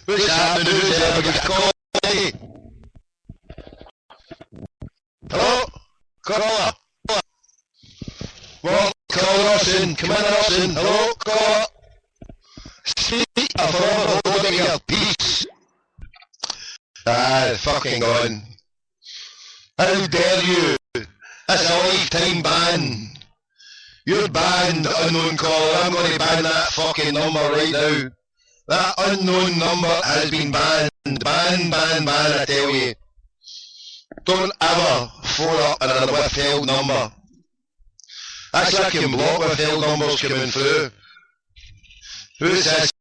What's happening? Who's there? Got a call? Hello? Caller? Well, caller Austin. Come in, Austin. Hello? Caller? Speak. I thought I'd hold your peace. Fucking on. How dare you? That's a lifetime ban. You're banned, unknown caller. I'm going to ban that fucking number right now. That unknown number has been banned. Ban, I tell you. Don't ever phone up another withheld number. Actually, I can block withheld numbers coming through. Who's this?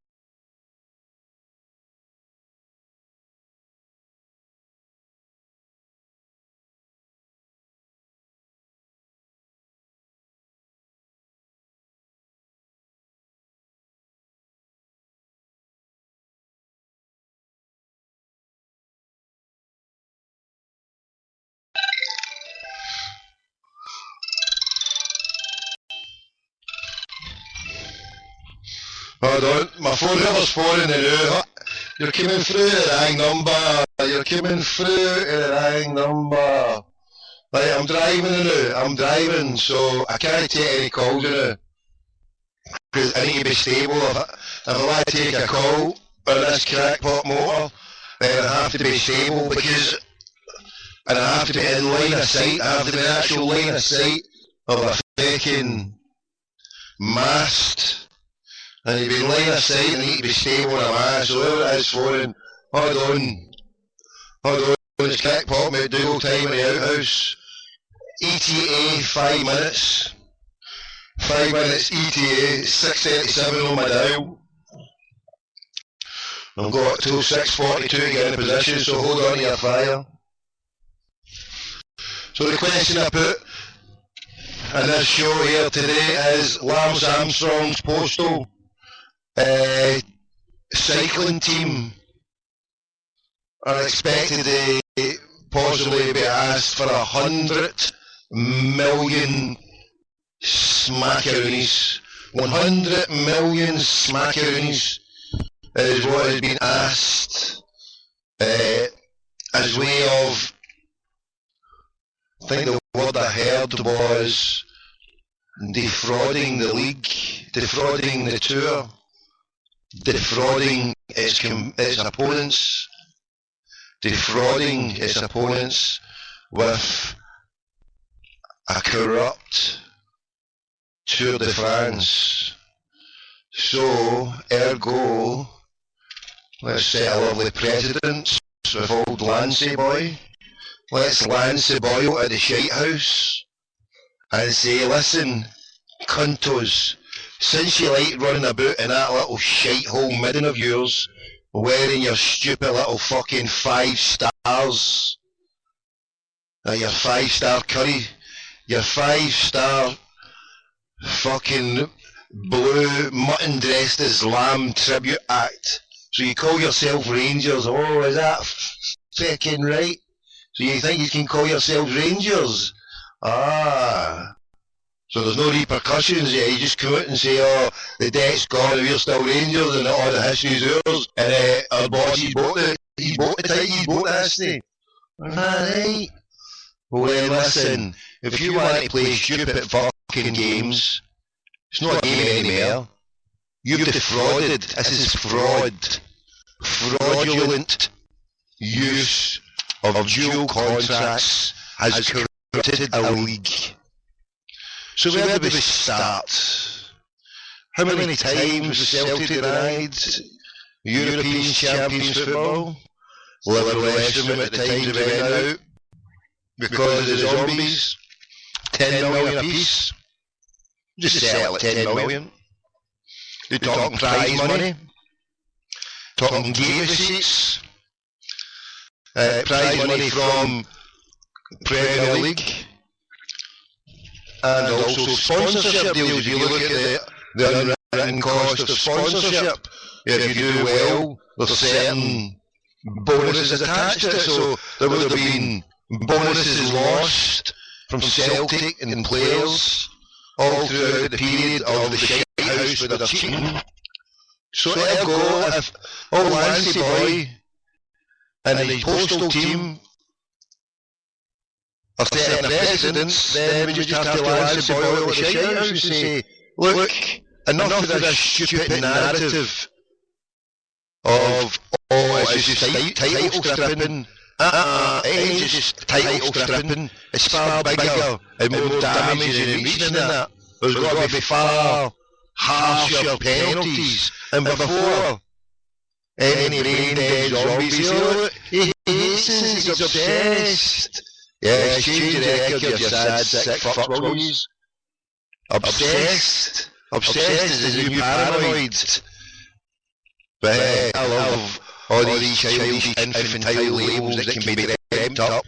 Hold on, my phone number's phoning now. You're coming through the wrong number. You're coming through the wrong number. Right, I'm driving now. I'm driving, so I can't take any calls now. Because I need to be stable. If I want to take a call on this crackpot motor, then I have to be stable and I have to be in line of sight. I have to be in actual line of sight of a fucking mast. And you've been line of sight and you need to be stable on a mast, so whoever it is phoning, hold on, it's crackpot McDougall time in the outhouse. ETA 5 minutes. 5 minutes ETA, 6:37 on my dial. I've got till 6:42 to get in position, so hold on to your fire. So the question I put in this show here today is Lance Armstrong's postal cycling team are expected to possibly be asked for 100 million smackaroonies. 100 million smackaroonies is what has been asked as way of I think the word I heard was defrauding the league, defrauding the tour, defrauding its opponents, defrauding its opponents with a corrupt Tour de France. So, ergo, let's set a lovely precedent with old Lancey boy. Let's Lancey boy out of the shite house and say, listen, cuntos, since you like running about in that little shite hole midden of yours, wearing your stupid little fucking 5 stars, your 5-star curry, your 5-star fucking blue mutton dressed as lamb tribute act. So you call yourself Rangers. Oh, is that fucking right? So you think you can call yourselves Rangers? Ah. So there's no repercussions, yeah, you just come out and say, oh, the debt's gone, we're still Rangers, and all the history's ours, and our boss, he's bought the history. Alright. Well then listen, if you want to play stupid fucking games, it's not a game anymore. You've defrauded, this is fraud. Fraudulent use of dual contracts has corrupted a league. So where do we start? How many times was Celtic denied European champions football? Liverpool Western at the times they went out because of the zombies. 10 million apiece. Just settle at 10 million. You're talking prize money, talking gate receipts, prize money from Premier League, and also sponsorship deals. If you look at the unwritten cost of sponsorship, if you do well, there's certain bonuses attached to it. So there would have been bonuses lost from Celtic and players all throughout the period of the shite house where they're cheating. So ergo, if old Lancey boy and his postal team are setting a precedence, then we just have to Lancey boy over the shite house and say, look, enough of this stupid narrative of, oh, it's just title stripping. It ain't just title stripping, it's far bigger and more damaging and reaching than that. There's got to be far harsher penalties. And before any brain dead zombies, he hates us, he's obsessed. Yeah, change your record, you sad, sick fuckboys. Obsessed. Obsessed is the new paranoid. But I love all these childish, infantile labels that can be dreamt up.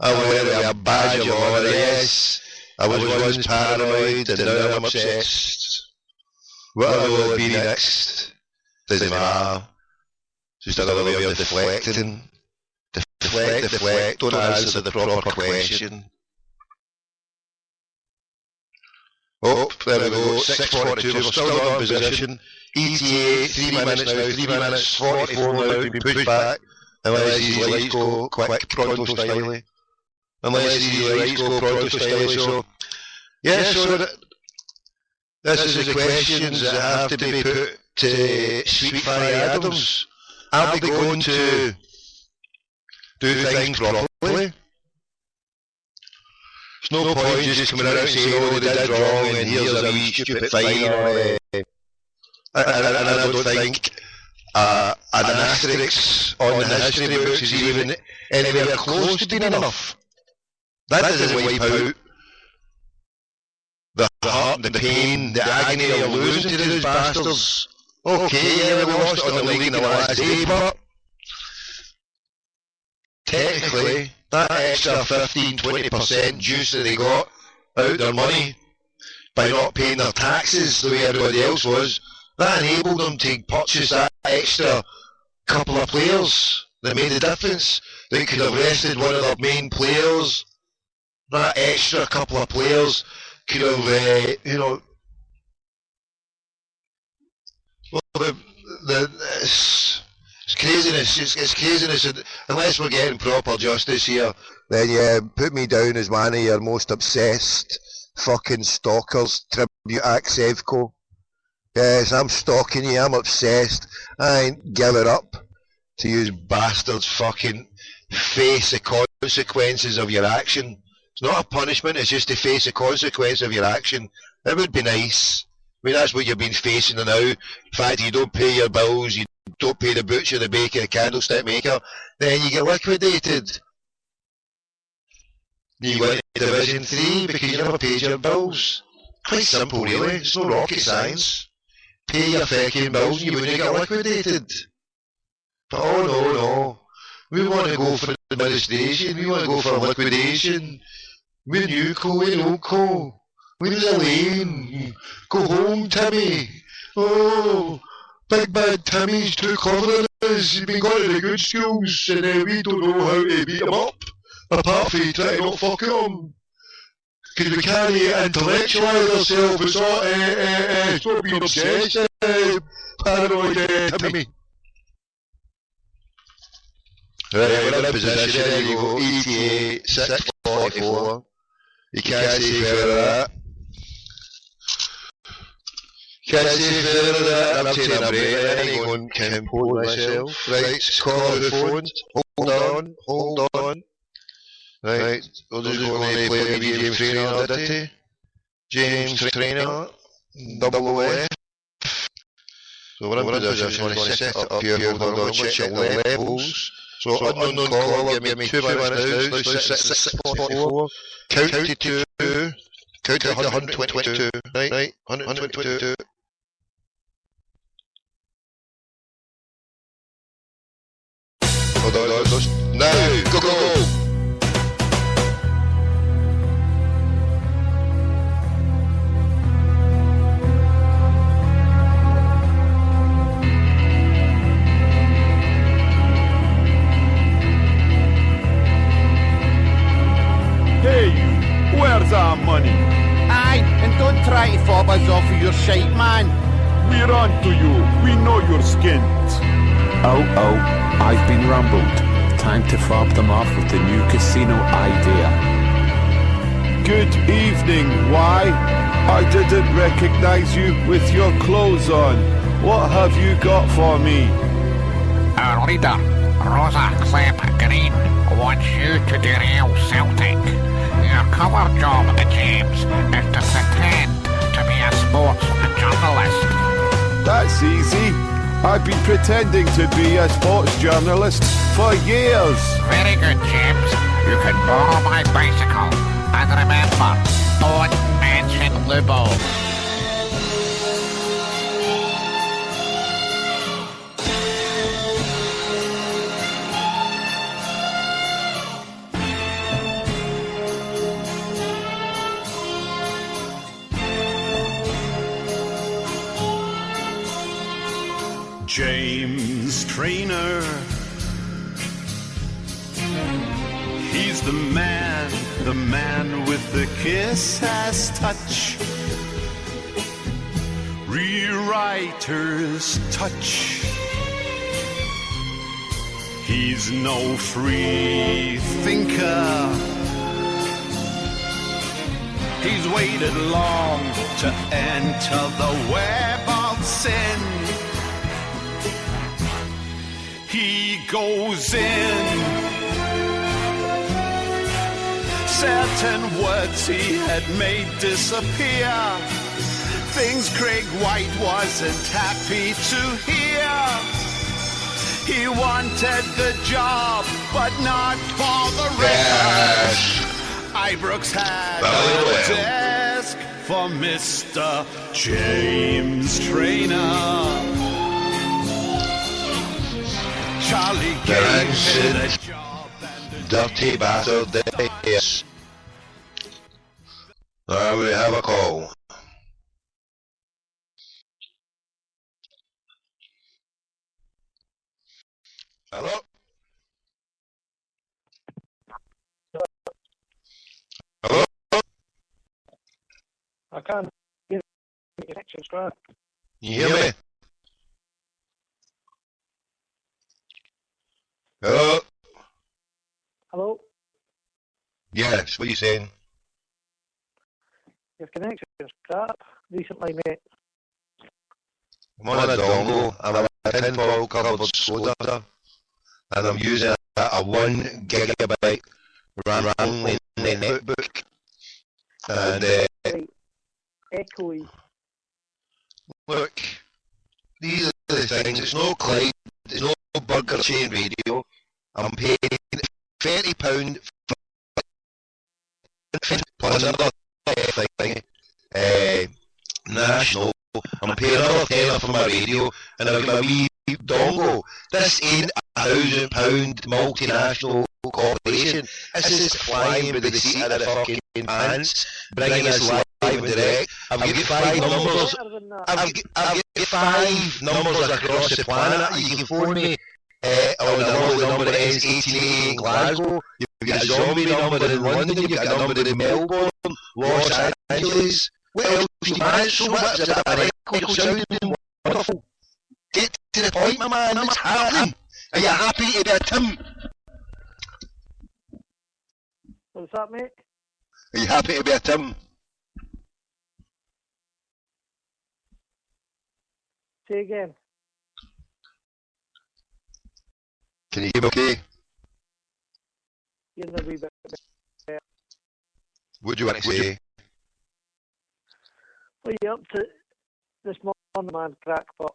I wear it with a badge of honour, yes. I was once paranoid and now I'm obsessed. What will it be next? Doesn't matter. Just another way of deflecting. Deflect, don't answer the proper question. Oh, there we go, 6:42, we're still not in position. ETA, 3 minutes now, 3 minutes, 44 now, we've been pushed back. Unless these lights go quick, pronto style. Unless these lights go pronto style. So, yeah, so this is the questions that have to be put to Sweet Fanny Adams. Are they going to do things properly? There's no point just coming out and saying, oh, they did wrong and here's a wee stupid fine. And I don't think an asterisk on the history books is even anywhere close to being enough. That doesn't wipe out the heart, the pain, the agony of losing to those bastards. Okay, yeah, we lost it on the league in the last day, but technically, that extra 15-20% juice that they got out their money by not paying their taxes the way everybody else was, that enabled them to purchase that extra couple of players that made the difference. They could have rested one of their main players. That extra couple of players could have, it's craziness. It's craziness. Unless we're getting proper justice here, then you put me down as one of your most obsessed fucking stalkers, tribute act Sevco. Yes, I'm stalking you, I'm obsessed. I ain't giving up to you bastards fucking face the consequences of your action. It's not a punishment, it's just to face the consequence of your action. It would be nice. I mean, that's what you've been facing now. The fact you don't pay your bills, you don't pay the butcher, the baker, the candlestick maker, then you get liquidated. You go into Division 3 because you never paid your bills. Quite simple, really. It's no rocket science. Pay your fucking bills and you wouldn't get liquidated. But oh no. We want to go for administration, we want to go for liquidation. We're new co, we're old co. We're the lane. Go home, Timmy. Oh, big bad Timmy's too clever than us. He's been going to the good schools and we don't know how to beat him up. Apart from trying to not fuck him. Because we can't intellectualise ourselves. It's not being obsessed. Paranoid Timmy. Right, we're in position. There you go. ETA 644. You can't see further than that. Can't see further than that. I'm taking a break there. I ain't going to compose myself. Right, call the phone. Hold on. Right, we're just going to play maybe James Trainer, did he? James Trainer, double F. So we're in position, I'm going to set it up here, hold on, check the levels. So unknown caller, give me 2 minutes now, so 644, count to 2, count to 122, right, 122. Hold on, now, go! Hey you, where's our money? Aye, and don't try to fob us off of your shite, man. We're on to you, we know you're skint. Oh, I've been rumbled. Time to fob them off with the new casino idea. Good evening, why? I didn't recognize you with your clothes on. What have you got for me? Our leader, Rosa Clem Green, wants you to derail Celtic. Your cover job, James, is to pretend to be a sports journalist. That's easy. I've been pretending to be a sports journalist for years. Very good, James. You can borrow my bicycle. And remember, don't mention Lubo. James Trainer, he's the man with the kiss-ass touch, rewriter's touch. He's no free thinker, he's waited long to enter the web of sin. He goes in. Certain words he had made disappear. Things Craig White wasn't happy to hear. He wanted the job, but not for the record. Ibrox had a desk for Mr. James Trainer. Charlie gave him a job and dirty bastard days. Now we have a call. Hello? Hello? I can't hear the connection's great. You hear me? Hello? Hello? Yes, what are you saying? Your connection's crap recently, mate. I'm on a dongle. I'm a tinfoil covered soda, and I'm using a 1 gigabyte RAM-only netbook. And Right. Echoey. look, these are the things. It's no Clyde, it's no Burger Chain Radio. I'm paying £30 plus another thing. National. I'm paying another tenner for my radio, and I've got my wee dongle. This ain't £1,000 multinational corporation. This is flying by the seat of the fucking pants, bringing us live and direct. I've got 5 numbers. I've got 5 numbers across the planet. You can phone me on a lovely number that ends 1888 in Glasgow. You've got a zombie number in London. You've got a number in Melbourne, Los Angeles. What else do you manage so much? Is that an echo sounding wonderful? Get to the point, my man. What's happening? Are you happy to be a Tim? What's that, mate? Are you happy to be a Tim? Say again. Can you hear me okay? You're in a wee bit. What do you want to say? What are you up to this morning, man, crackpot?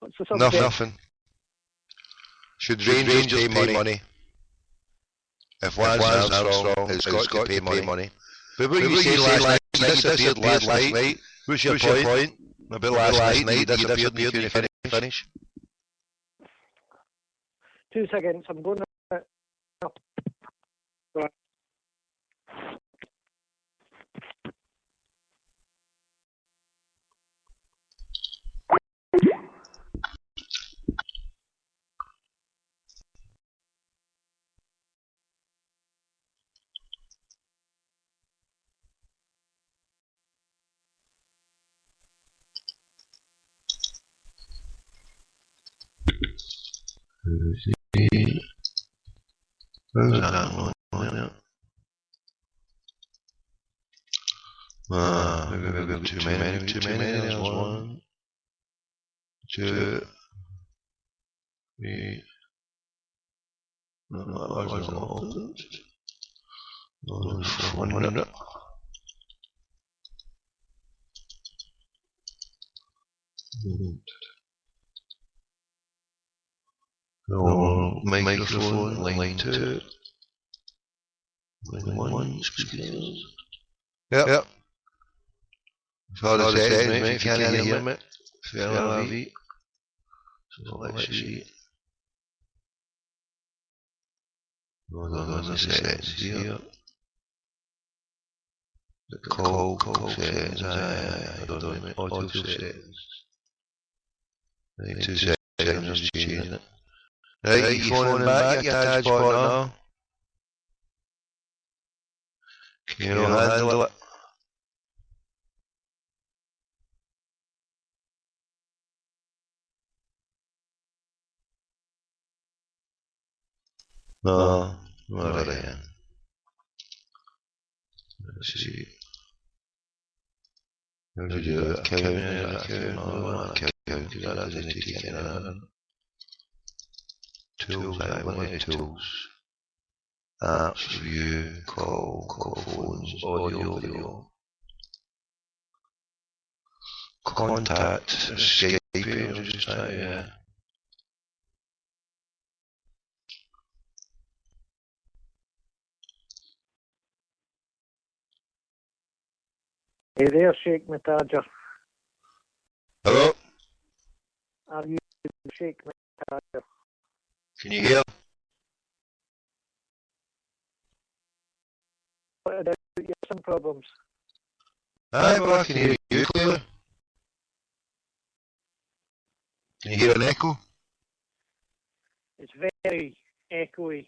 What's the subject? Nothing. Should Rangers pay money? If Lance Armstrong has got to pay money. But what you said last night, you disappeared last night. What's your point? About last night, you disappeared before you finish. 2 seconds, I'm going to... Right. Maybe we've got too many. There's 1, 2, 3. No, that wasn't opened. No, 400. No, microphone, line 2. Line 1, speakers. Yep. So the settings, mate, if you can't hear me. Fair enough. So let's see. No, the settings here. The call settings, I don't know, mate. Audio settings. I need 2 seconds, I'm just changing it. Right, you phoning back, your Taj partner? Can you not handle it? No, not again. Let's see. How do you do it? Counting it, no, count, that doesn't take anything. Tools, I want tools. Apps, view, call phones, audio, video. Contact, Skype, I'll just try, yeah. Hey there, Shake Mataja. Hello? Are you Shake Mataja? Can you hear? What about your some problems? Aye, well, I can hear you clearly. Can you hear an echo? It's very echoey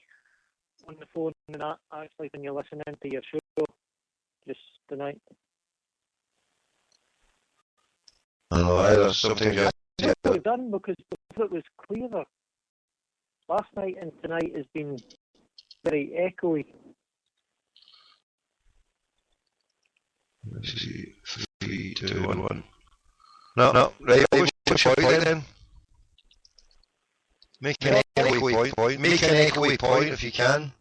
on the phone and that, actually, when you're listening to your show just tonight. Oh, there's something just... What we've done, because before it was clearer. Last night and tonight has been very echoey. Let's see. 3, 2, 1. No, right, what's your point then? Make an echoey point. Make an echoey point if you can.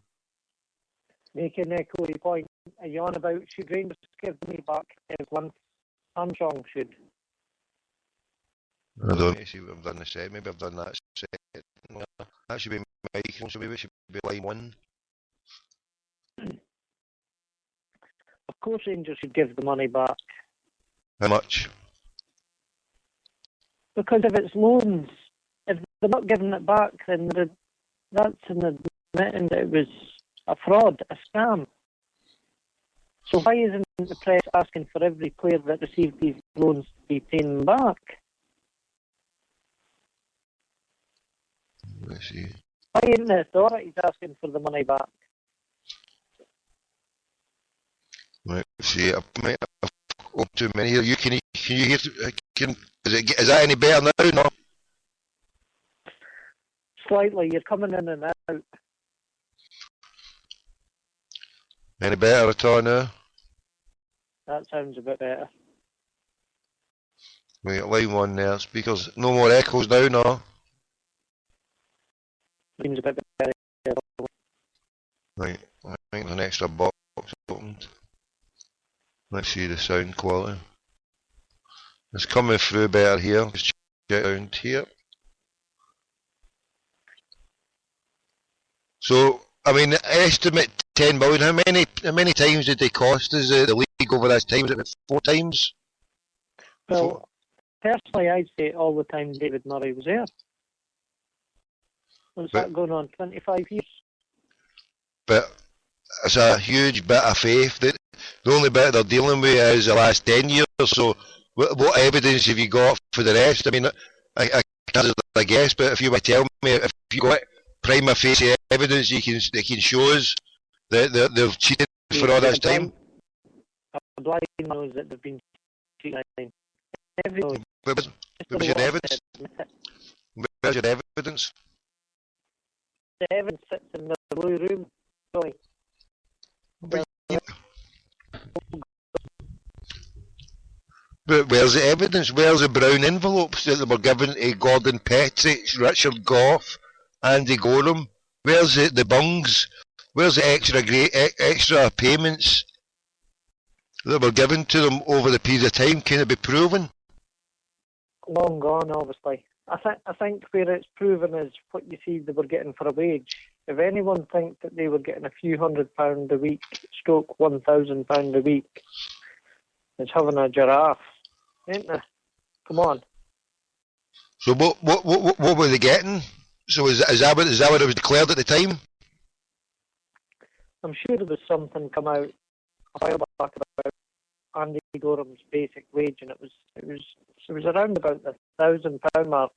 Make an echoey point. Are you on about should Rangers give me back as one Armstrong should? I don't see what I've done this set. Maybe I've done that set. That should be Michael, so maybe it should be line 1. Of course Rangers should give the money back. How much? Because if it's loans, if they're not giving it back, then that's an admitting that it was a fraud, a scam. So why isn't the press asking for every player that received these loans to be paying them back? Let's see. Why ain't the authorities asking for the money back? Right, see, I might have up too many here. Can you hear? Is that any better now? No. Slightly, you're coming in and out. Any better at all now? That sounds a bit better. Right, line 1 there. Speakers. No more echoes now, no. Seems a bit better. Right, I think there's an extra box opened. Let's see the sound quality. It's coming through better here. Just check around here. So, I mean, estimate 10 million. How many times did they cost us the league over this time? Was it about 4 times? Well, personally, I'd say all the time David Murray was there. Was that going on 25 years? But it's a huge bit of faith that the only bit they're dealing with is the last 10 years. So, what evidence have you got for the rest? I mean, I guess, but if you were to tell me, if you got prima facie evidence, they can show us that they've cheated for all this time. A blind knows that they've been cheating. Everyone. Where's your evidence? Where's your evidence? The evidence sits in the blue room. Sorry. But where's the evidence? Where's the brown envelopes that they were given to Gordon Petrich, Richard Gough, Andy Gorham? Where's the bungs? Where's the extra payments that were given to them over the period of time? Can it be proven? Long gone, obviously. I think where it's proven is what you see they were getting for a wage. If anyone thinks that they were getting a few £100 a week, stroke £1,000 a week, it's having a giraffe, ain't they? Come on. So what were they getting? So is that what it was declared at the time? I'm sure there was something come out a while back about Andy Gorham's basic wage, and it was around about the £1,000 mark.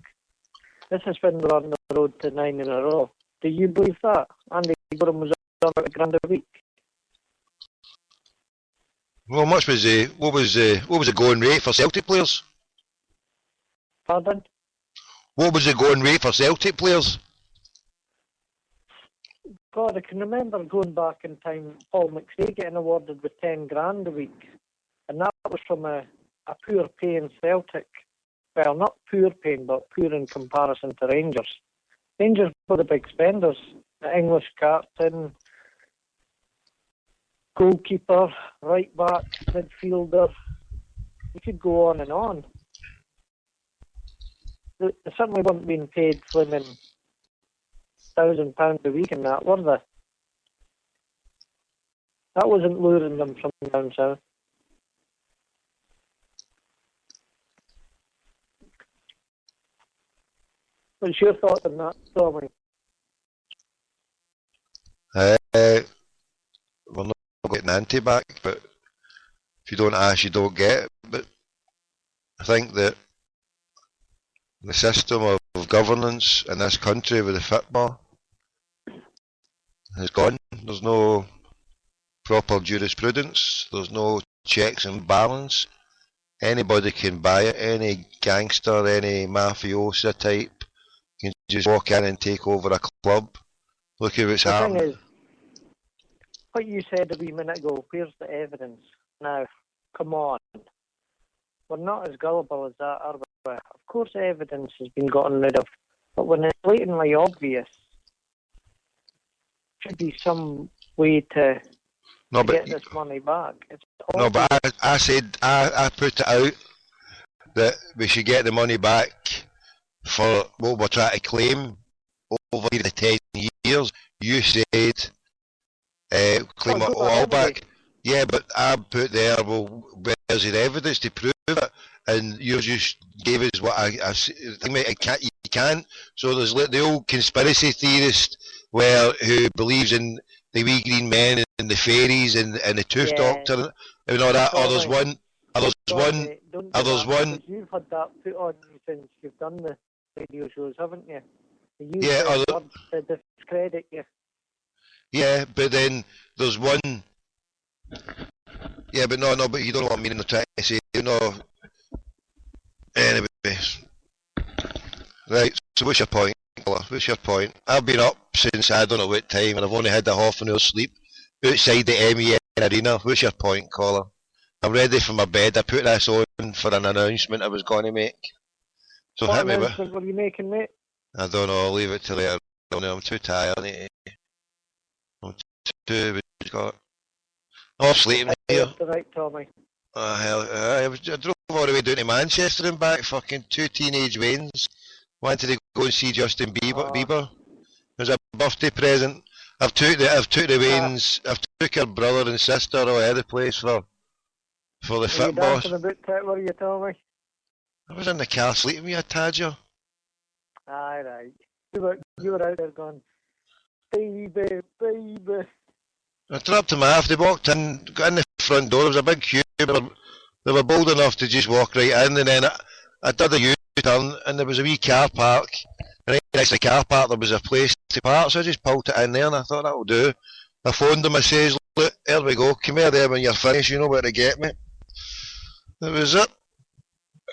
This is when we're on the road to 9 in a row. Do you believe that? Andy Gorham was on about £1,000 a week. Well, what was the going rate for Celtic players? Pardon? What was the going rate for Celtic players? God, I can remember going back in time, Paul McStay getting awarded with 10 grand a week, and that was from a poor paying Celtic. Well, not poor paying, but poor in comparison to Rangers. Rangers were the big spenders. The English captain, goalkeeper, right back, midfielder. You could go on and on. They certainly weren't being paid slimming £1,000 a week in that, were they? That wasn't luring them from down south. What's your thought on that, Tommy? We're not getting anti-back, but if you don't ask, you don't get. But I think that the system of governance in this country with the football has gone. There's no proper jurisprudence. There's no checks and balance. Anybody can buy it. Any gangster, any mafiosa type can just walk in and take over a club. Look at what's happening. The thing is, what you said a wee minute ago, where's the evidence? Now, come on. We're not as gullible as that, are we? Of course evidence has been gotten rid of, but when it's blatantly obvious, should be some way to get this money back. No, but I said, I put it out that we should get the money back for what we're trying to claim over the 10 years. You said claim it all back. Yeah, but I put there, well, where's the evidence to prove it? And you just gave us what I think you can't. So there's like the old conspiracy theorist who believes in the wee green men and the fairies and the tooth doctor and all that. Or there's one. You've had that put on you since you've done the radio shows, haven't you? Words to discredit you. Yeah, but then there's one. Yeah, but no, but you don't know what I mean. I'm trying to say, Anyway, right. So what's your point, Paula? What's your point? I've been up since I don't know what time, and I've only had a half an hour's sleep outside the MEN arena. What's your point, caller? I'm ready for my bed. I put this on for an announcement I was going to make. So what hit me with. What were you making, mate? I don't know. I'll leave it till later. I'm too tired. I'm too. I'm sleeping here. Right, Tommy. Hell, I drove all the way down to Manchester and back. Fucking 2 teenage Waynes wanted to go and see Justin Bieber. It was a birthday present. I've took the Waynes. I've took her brother and sister all over the place for the fit boss. Were you, Tommy? I was in the car sleeping with a Tadger. Aye, right. You were out there going, baby. I dropped them off. They walked in, got in the front door. There was a big queue. They were bold enough to just walk right in, and then I did a U-turn, and there was a wee car park. And right next to the car park, there was a place to park, so I just pulled it in there, and I thought that'll do. I phoned them. I says, "Look, here we go. Come here there when you're finished. You know where to get me." That was it.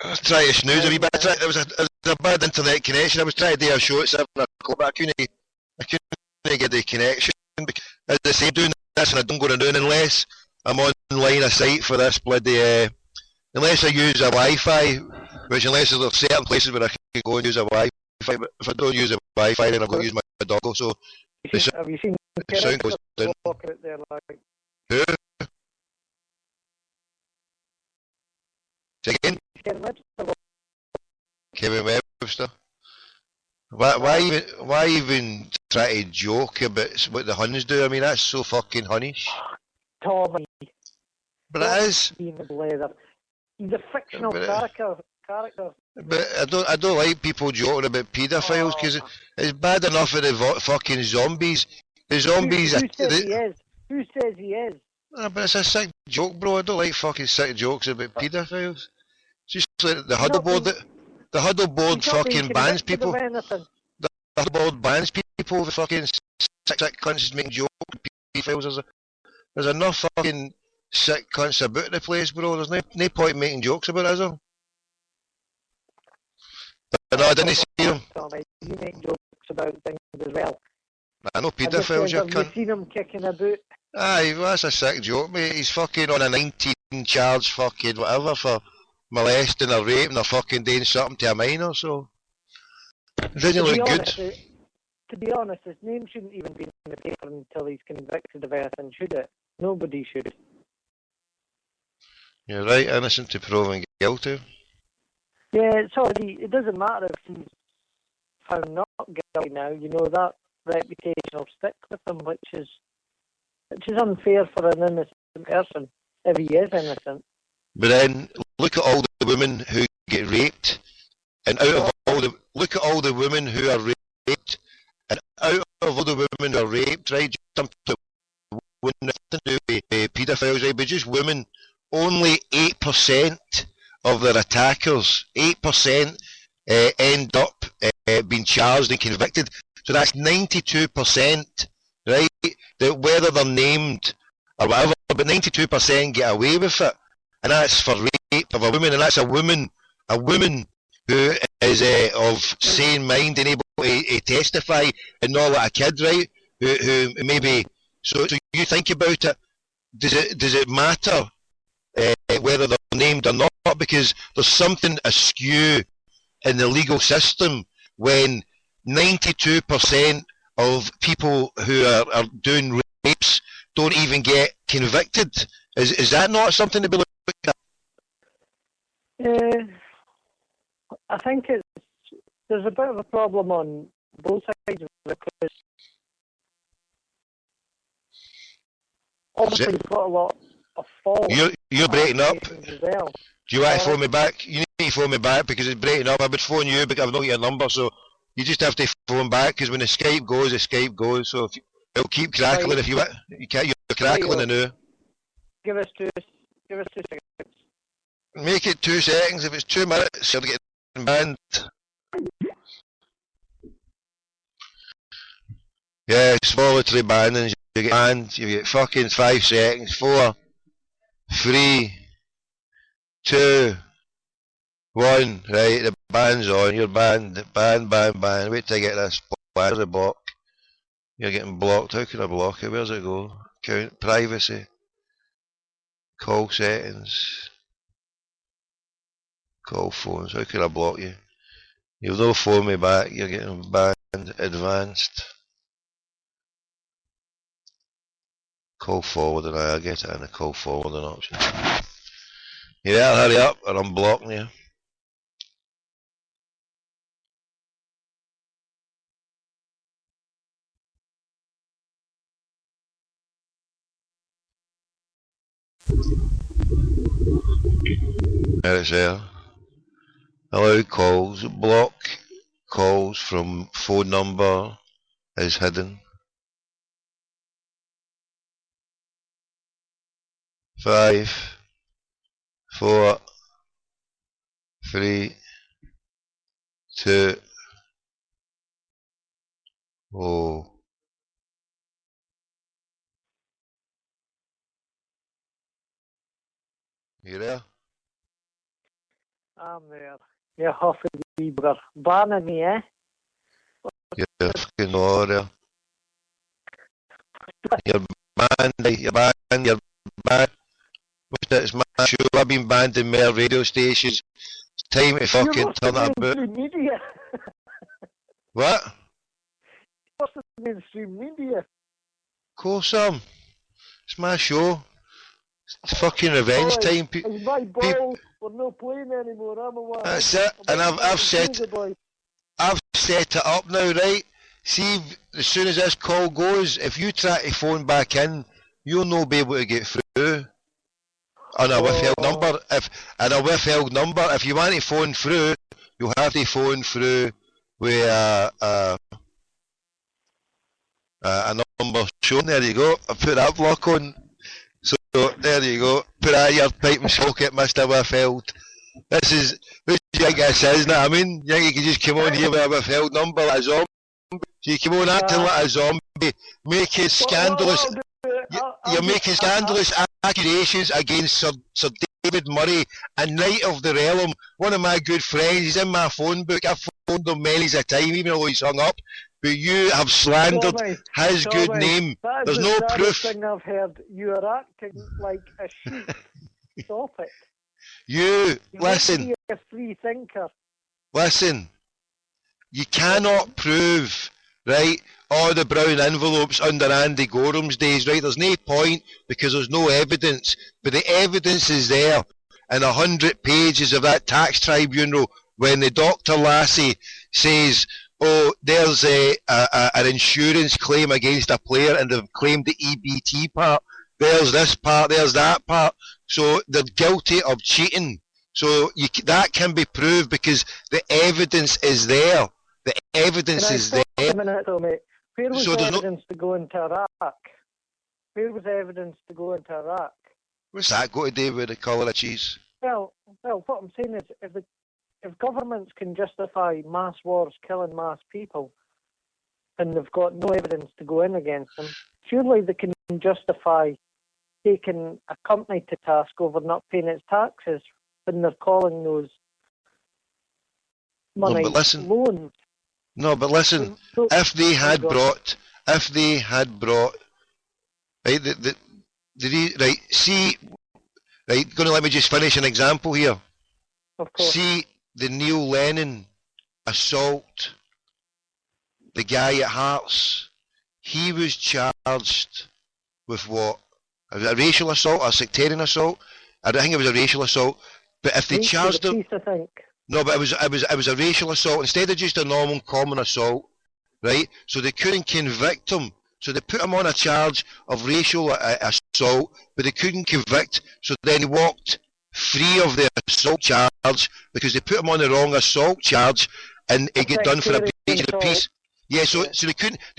I was trying to snooze a wee bit. There was a bad internet connection. I was trying to do a show at 7 o'clock, but I couldn't get the connection. As I say, doing this, and I don't go to do it unless I'm online a site for this bloody. Unless I use a Wi-Fi, which unless there's certain places where I can go and use a Wi-Fi, but if I don't use a Wi-Fi, then I've got to use my dongle. So have you seen the sound goes down. Out there, like... Who? Say again? Kevin Webster. Why even try to joke about what the Huns do? I mean, that's so fucking Hunnish. Tommy. But it is. He's a fictional character. But I don't like people joking about paedophiles because it's bad enough for the fucking zombies. The zombies. Who says he is? Who says he is? But it's a sick joke, bro. I don't like fucking sick jokes about paedophiles. It's just like the huddle board fucking bans people. The huddle board bans people. The fucking sick cunts making jokes about paedophiles. There's enough fucking sick cunts about the place, bro. There's no point in making jokes about it, is there? But no, I didn't see him. Tommy, you make jokes about things as well. I know paedophiles, you cunt. Have you seen him kicking about? Aye, well, that's a sick joke, mate. He's fucking on a 19 charge fucking whatever for molesting or raping or fucking doing something to a minor, so it doesn't look good. To be honest, his name shouldn't even be in the paper until he's convicted of anything, should it? Nobody should. You're right, innocent to proven guilty. Yeah, sorry, it doesn't matter if he's found not guilty now. You know, that reputation will stick with him, which is unfair for an innocent person if he is innocent. But then look at all the women who get raped, and look at all the women who are raped, and out of all the women who are raped, right, just something nothing to do with paedophiles, right, but just women, only 8% of their attackers, 8% end up being charged and convicted. So that's 92%, right? That whether they're named or whatever, but 92% get away with it, and that's for rape of a woman, and that's a woman who is of sane mind and able to testify, and not like a kid, right? Who maybe. So you think about it. Does it matter whether they're named or not, because there's something askew in the legal system when 92% of people who are doing rapes don't even get convicted. Is that not something to be looking at? I think there's a bit of a problem on both sides of it, because obviously you've got a lot of false. You're breaking up. As well. Do you want to phone me back? You need to phone me back because it's breaking up. I would phone you, but I've not got your number, so you just have to phone back, because when the Skype goes. So if it'll keep crackling. Right. If you can't, you're crackling now. Give us 2 seconds. Make it 2 seconds. If it's 2 minutes, you're getting banned. Yeah, it's voluntary banning. You get banned. You get fucking 5 seconds. 4, 3, 2, 1. Right, the ban's on. You're banned. Ban. Wait till I get this. Where's the block? You're getting blocked. How can I block it? Where's it go? Count privacy. Call settings. Call phones. How can I block you? You'll no phone me back. You're getting banned. Advanced. Call forwarding. I'll get it in the call forwarding option. You better hurry up or I'm blocking you. There it's there. Allow calls. Block calls from phone number is hidden. 5, 4, 3, 2. Oh. You there? I'm there. You're Huffy Bieber. Banning me, eh? You're fucking warrior. You're banned. What's that? It's my show. I've been banned in more radio stations. It's time to fucking turn it about. Media. What? What's the mainstream media? Of course it's my show. It's fucking revenge time. It's my ball. We're not playing anymore. I'm aware. That's it. And I've set it up now, right? See, as soon as this call goes, if you try to phone back in, you'll not be able to get through on a withheld number. If you want to phone through, you'll have to phone through with a number shown. There you go. I put that block on. So there you go. Put that in your pipe and socket, Mr. Withheld. This is who do you think this is, know what I mean? You think you can just come on here with a withheld number like a zombie? So you come on acting like a zombie, making scandalous. You're making scandalous accusations against Sir David Murray, a knight of the realm, one of my good friends. He's in my phone book. I've phoned him many a time, even though he's hung up. But you have slandered his good name. There's no proof. Thing I've heard. You are acting like a sheep. Stop it. You listen. Be a free thinker. Listen. You cannot prove, right, all the brown envelopes under Andy Goram's days, right? There's no point because there's no evidence. But the evidence is there in 100 pages of that tax tribunal when the Dr. Lassie says, oh, there's an insurance claim against a player and they've claimed the EBT part. There's this part, there's that part. So they're guilty of cheating. So that can be proved because the evidence is there. The evidence is there. A minute though, mate. Where was evidence to go into Iraq? Where was evidence to go into Iraq? What's that got to do with the colour of cheese? Well, what I'm saying is, if governments can justify mass wars killing mass people, and they've got no evidence to go in against them, surely they can justify taking a company to task over not paying its taxes when they're calling those money loans. No, but listen, if they had brought, Right, going to let me just finish an example here. Of course. See the Neil Lennon assault, the guy at Hearts, he was charged with what? A racial assault, a sectarian assault? I don't think it was a racial assault. But if they charged him, I think. no, but it was a racial assault instead of just a normal common assault, right? So they couldn't convict him. So they put him on a charge of racial assault, but they couldn't convict. So then he walked free of the assault charge because they put him on the wrong assault charge, and it got done for a breach of the peace. Yeah, so they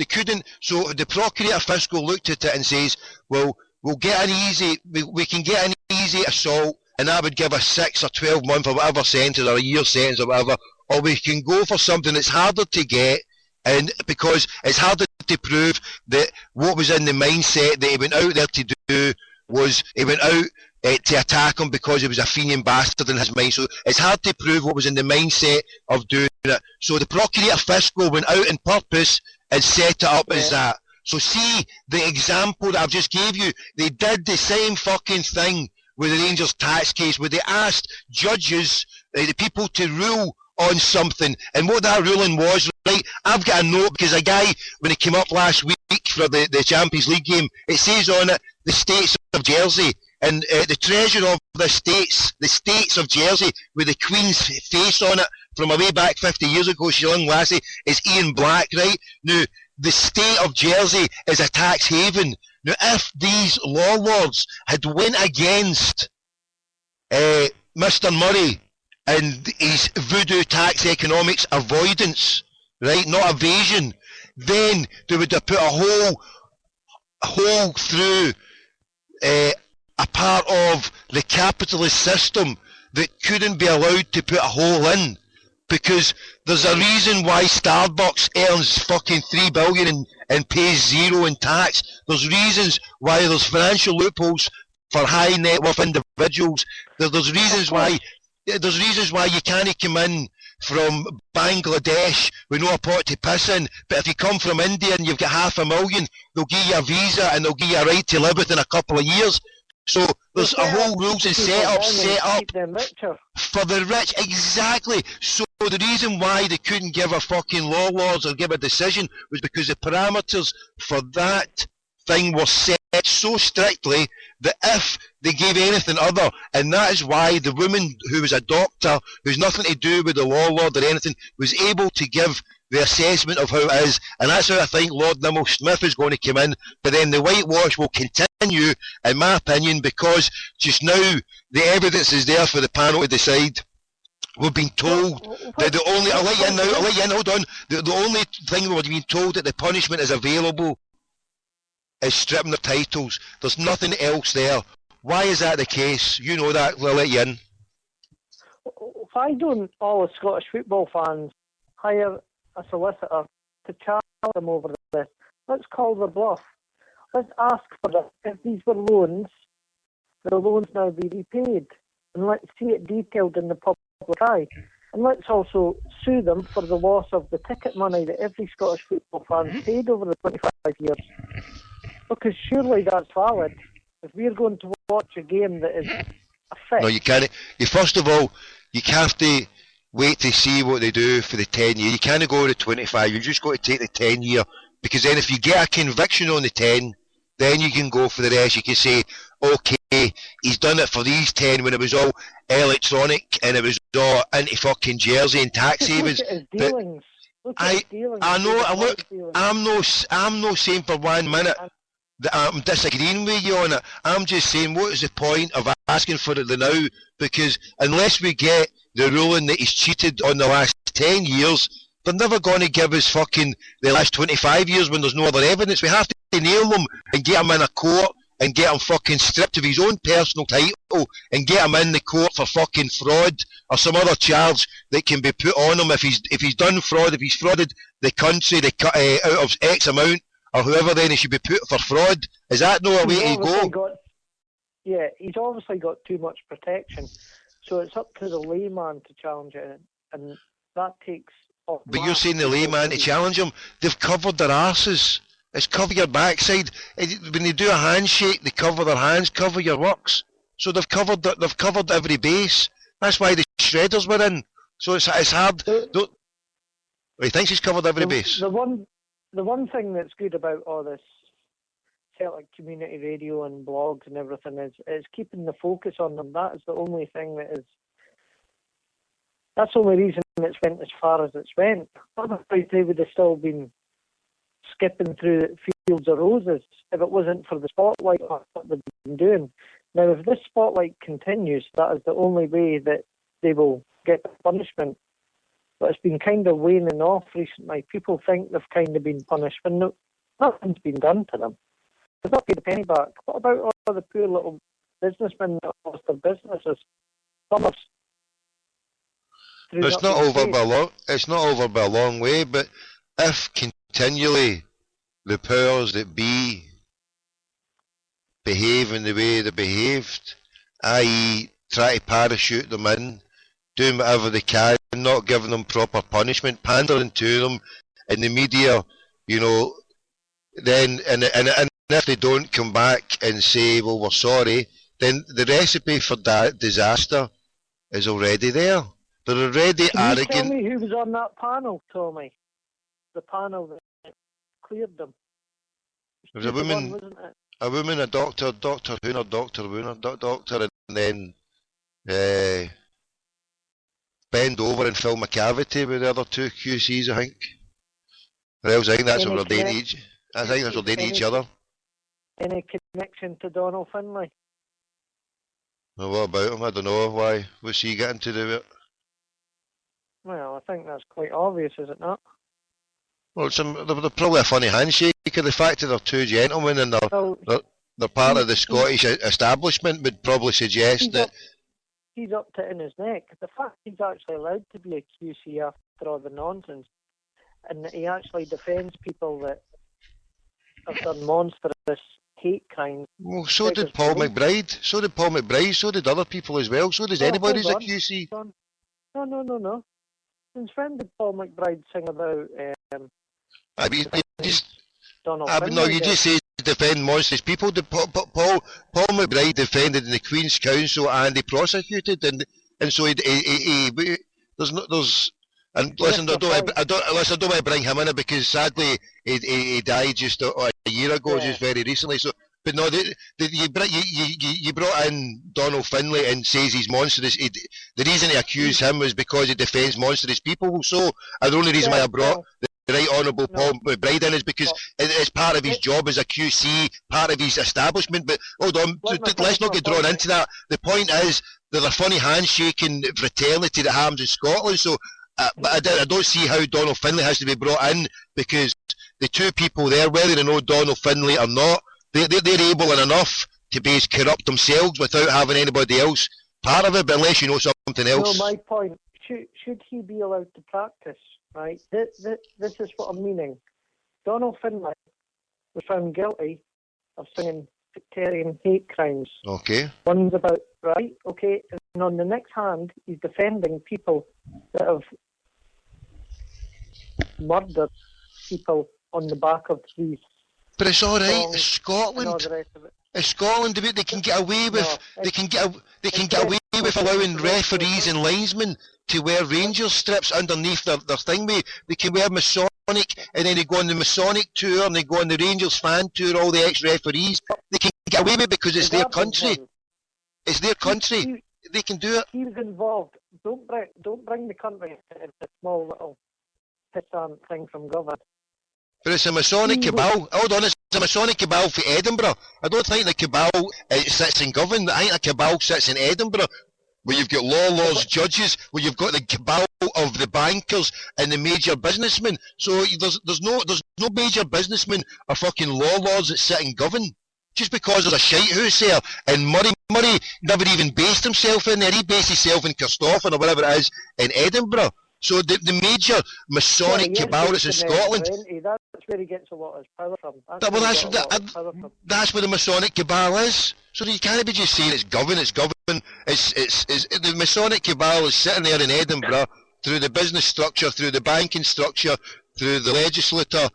couldn't. So the procurator fiscal looked at it and says, well, we can get an easy assault, and that would give a 6 or 12 month or whatever sentence, or a year sentence or whatever, or we can go for something that's harder to get, and because it's harder to prove that what was in the mindset that he went out there to do was he went out to attack him because he was a Fenian bastard in his mind. So it's hard to prove what was in the mindset of doing it. So the procurator fiscal went out on purpose and set it up as that. So see the example that I've just gave you. They did the same fucking thing with the Rangers tax case, where they asked judges, the people, to rule on something, and what that ruling was, right? I've got a note because a guy, when he came up last week for the Champions League game, it says on it the States of Jersey, and the treasurer of the States of Jersey, with the Queen's face on it from a way back 50 years ago, she young lassie, is Ian Black, right? Now, the state of Jersey is a tax haven. Now, if these law lords had went against Mr. Murray and his voodoo tax economics avoidance, right, not evasion, then they would have put a hole through a part of the capitalist system that couldn't be allowed to put a hole in, because there's a reason why Starbucks earns fucking $3 billion and pays zero in tax. There's reasons why there's financial loopholes for high net worth individuals. There's reasons why you can't come in from Bangladesh with no pot to piss in, but if you come from India and you've got $500,000, they'll give you a visa and they'll give you a right to live within a couple of years. So there's a whole rules and set up for the rich, exactly. So the reason why they couldn't give a fucking law lords or give a decision was because the parameters for that thing were set so strictly that if they gave anything other, and that is why the woman who was a doctor, who's nothing to do with the law lord or anything, was able to give the assessment of how it is, and that's how I think Lord Nimmo Smith is going to come in. But then the whitewash will continue, in my opinion, because just now the evidence is there for the panel to decide. We've been told that the only, I'll let you in now, hold on, the only thing we've been told that the punishment is available is stripping their titles. There's nothing else there. Why is that the case? You know that, we'll let you in. Why don't all the Scottish football fans hire a solicitor to charge them over this? Let's call the bluff. Let's ask for this. If these were loans, the loans now be repaid. And let's see it detailed in the public eye. And let's also sue them for the loss of the ticket money that every Scottish football fan paid over the 25 years. Because surely that's valid. If we're going to watch a game that is a fix... No, you can't. First of all, you have to wait to see what they do for the 10 year. You can't go to 25. You just got to take the 10 year. Because then if you get a conviction on the 10, then you can go for the rest. You can say, okay, he's done it for these 10 when it was all electronic and it was all into fucking Jersey and tax havens. I know. Look, I'm no saying for 1 minute that I'm disagreeing with you on it. I'm just saying, what is the point of asking for it now? Because unless we get the ruling that he's cheated on the last 10 years, they're never going to give us fucking the last 25 years when there's no other evidence. We have to nail them and get him in a court and get him fucking stripped of his own personal title and get him in the court for fucking fraud or some other charge that can be put on him if he's done fraud, if he's frauded the country out of X amount or whoever, then he should be put for fraud. Is that no way to go? He's obviously got too much protection, so it's up to the layman to challenge it, and that takes off. But you're saying the layman to challenge him? They've covered their arses. It's cover your backside. When they do a handshake, they cover their hands, cover your works. So they've covered every base. That's why the shredders were in. So it's hard. He thinks he's covered every base. The one thing that's good about all this Celtic community radio and blogs and everything is keeping the focus on them. That is the only thing that's the only reason it's went as far as it's went. Otherwise they would have still been skipping through fields of roses if it wasn't for the spotlight on what they've been doing. Now if this spotlight continues, that is the only way that they will get the punishment. But it's been kind of waning off recently. People think they've kind of been punished when nothing's been done to them. They've not paid a penny back. What about all the poor little businessmen that lost their businesses? Plumbers. It's not over by a long way, but if continually the powers that be behave in the way they behaved, i.e. try to parachute them in, doing whatever they can, not giving them proper punishment, pandering to them in the media, then and if they don't come back and say, well, we're sorry, then the recipe for that disaster is already there. They're already arrogant. Can you tell me who was on that panel, Tommy? The panel that cleared them. There was a woman, a doctor, and then bend over and film a cavity with the other two QCs, I think. Or else I think that's what they're dating each. I think that's what they're dating each other. Any connection to Donald Finlay? Well, what about him? I don't know. Why? What's he getting to do with it? Well, I think that's quite obvious, is it not? Well, they're probably a funny handshake. The fact that they're two gentlemen and they're part of the Scottish establishment would probably suggest that he's up to in his neck. The fact he's actually allowed to be a QC after all the nonsense, and that he actually defends people that have done monstrous hate crimes. Well, so did Paul McBride. So did other people as well. So does anybody who's a QC. No. Since when did Paul McBride sing about you just say defend monstrous people. Paul McBride defended in the Queen's Counsel and he prosecuted, and so he there's and listen, I don't want to bring him in it because sadly he died just a year ago, just very recently. So, but no, you brought in Donald Finlay and says he's monstrous. The reason he accused him was because he defends monstrous people. So, the only reason why I brought the Right Honourable Paul McBride in is because it's part of his job as a QC, part of his establishment. But hold on, let's not get drawn into that. The point is there's a funny handshaking fraternity that happens in Scotland. So, but I don't see how Donald Finlay has to be brought in, because the two people there, whether they know Donald Finlay or not, they're able enough to be as corrupt themselves without having anybody else part of it, but unless you know something else. No, my point, should he be allowed to practice, right? This is what I'm meaning. Donald Finlay was found guilty of singing sectarian hate crimes. Okay. One's about, right, okay, and on the next hand, he's defending people that have murdered people on the back of these. But it's all right. It's Scotland. It's Scotland. They can get away with. They can get away with allowing referees and linesmen to wear Rangers strips underneath their thing. They can wear Masonic, and then they go on the Masonic tour, and they go on the Rangers fan tour. All the ex-referees. They can get away with it because it's their country. It's their country. They can do it. He was involved. Don't bring the country into a small little pissant thing from government. But it's a Masonic cabal. Hold on, it's a Masonic cabal for Edinburgh. I don't think the cabal sits in Govan. I think the cabal sits in Edinburgh, where you've got laws, judges, where you've got the cabal of the bankers and the major businessmen. So there's no major businessmen or fucking laws that sit in Govan. Just because there's a shite house there, and Murray never even based himself in there. He based himself in Kirstoffer or whatever it is in Edinburgh. So the major Masonic cabal that's in Scotland. That's where he gets a lot of his power from. That's where the Masonic cabal is. So you can't be just saying it's Govan. It's Govan. It's the Masonic cabal is sitting there in Edinburgh through the business structure, through the banking structure, through the legislature.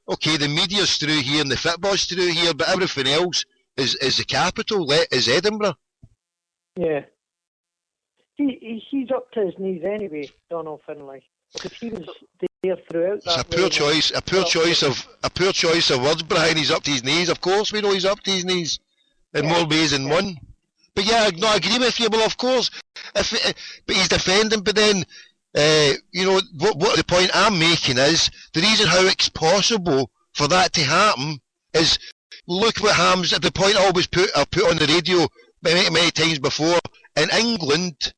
Okay, the media's through here and the football's through here, but everything else is the capital, is Edinburgh. Yeah. He's up to his knees anyway, Donald Finlay, because he was there throughout It's that. a poor choice. A poor choice of words, Brian. He's up to his knees. Of course, we know he's up to his knees in more ways than one. But yeah, no, I agree with you. Well, of course, but he's defending. But then, what the point I'm making is the reason how it's possible for that to happen is look what happens. At the point I always put on the radio many times before in England,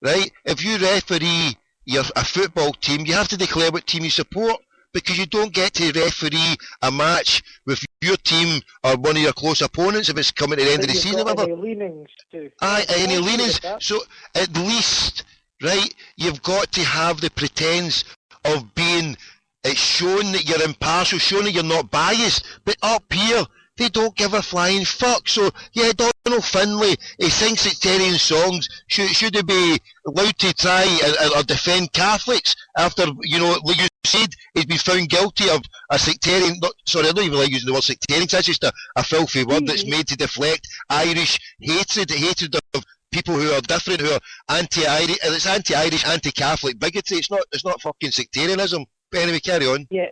right? If you referee a football team, you have to declare what team you support, because you don't get to referee a match with your team or one of your close opponents if it's coming to the end of the season. Any leanings too. Any leanings. So at least, right, you've got to have the pretense of being shown that you're impartial, shown that you're not biased. But up here, they don't give a flying fuck. So yeah, Donald Finlay, he sings sectarian songs. Should he be allowed to try or defend Catholics after, like you said, he's been found guilty of a sectarian? Sorry, I don't even like using the word sectarian, because that's just a filthy word that's made to deflect Irish hatred of people who are different, who are anti-Irish. It's anti-Irish, anti-Catholic bigotry. It's not fucking sectarianism. But anyway, carry on. Yeah.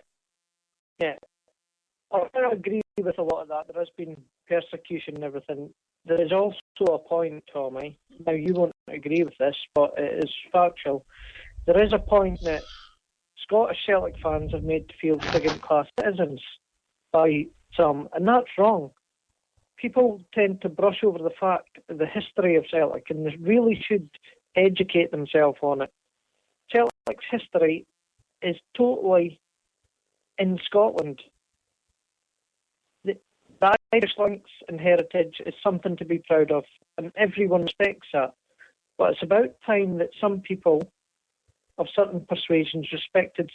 I agree with a lot of that. There has been persecution and everything. There is also a point, Tommy. Now, you won't agree with this, but it is factual. There is a point that Scottish Celtic fans have made to feel second-class citizens by some, and that's wrong. People tend to brush over the fact, the history of Celtic, and they really should educate themselves on it. Celtic's history is totally in Scotland. The Irish links and heritage is something to be proud of, and everyone respects that. But it's about time that some people of certain persuasions respected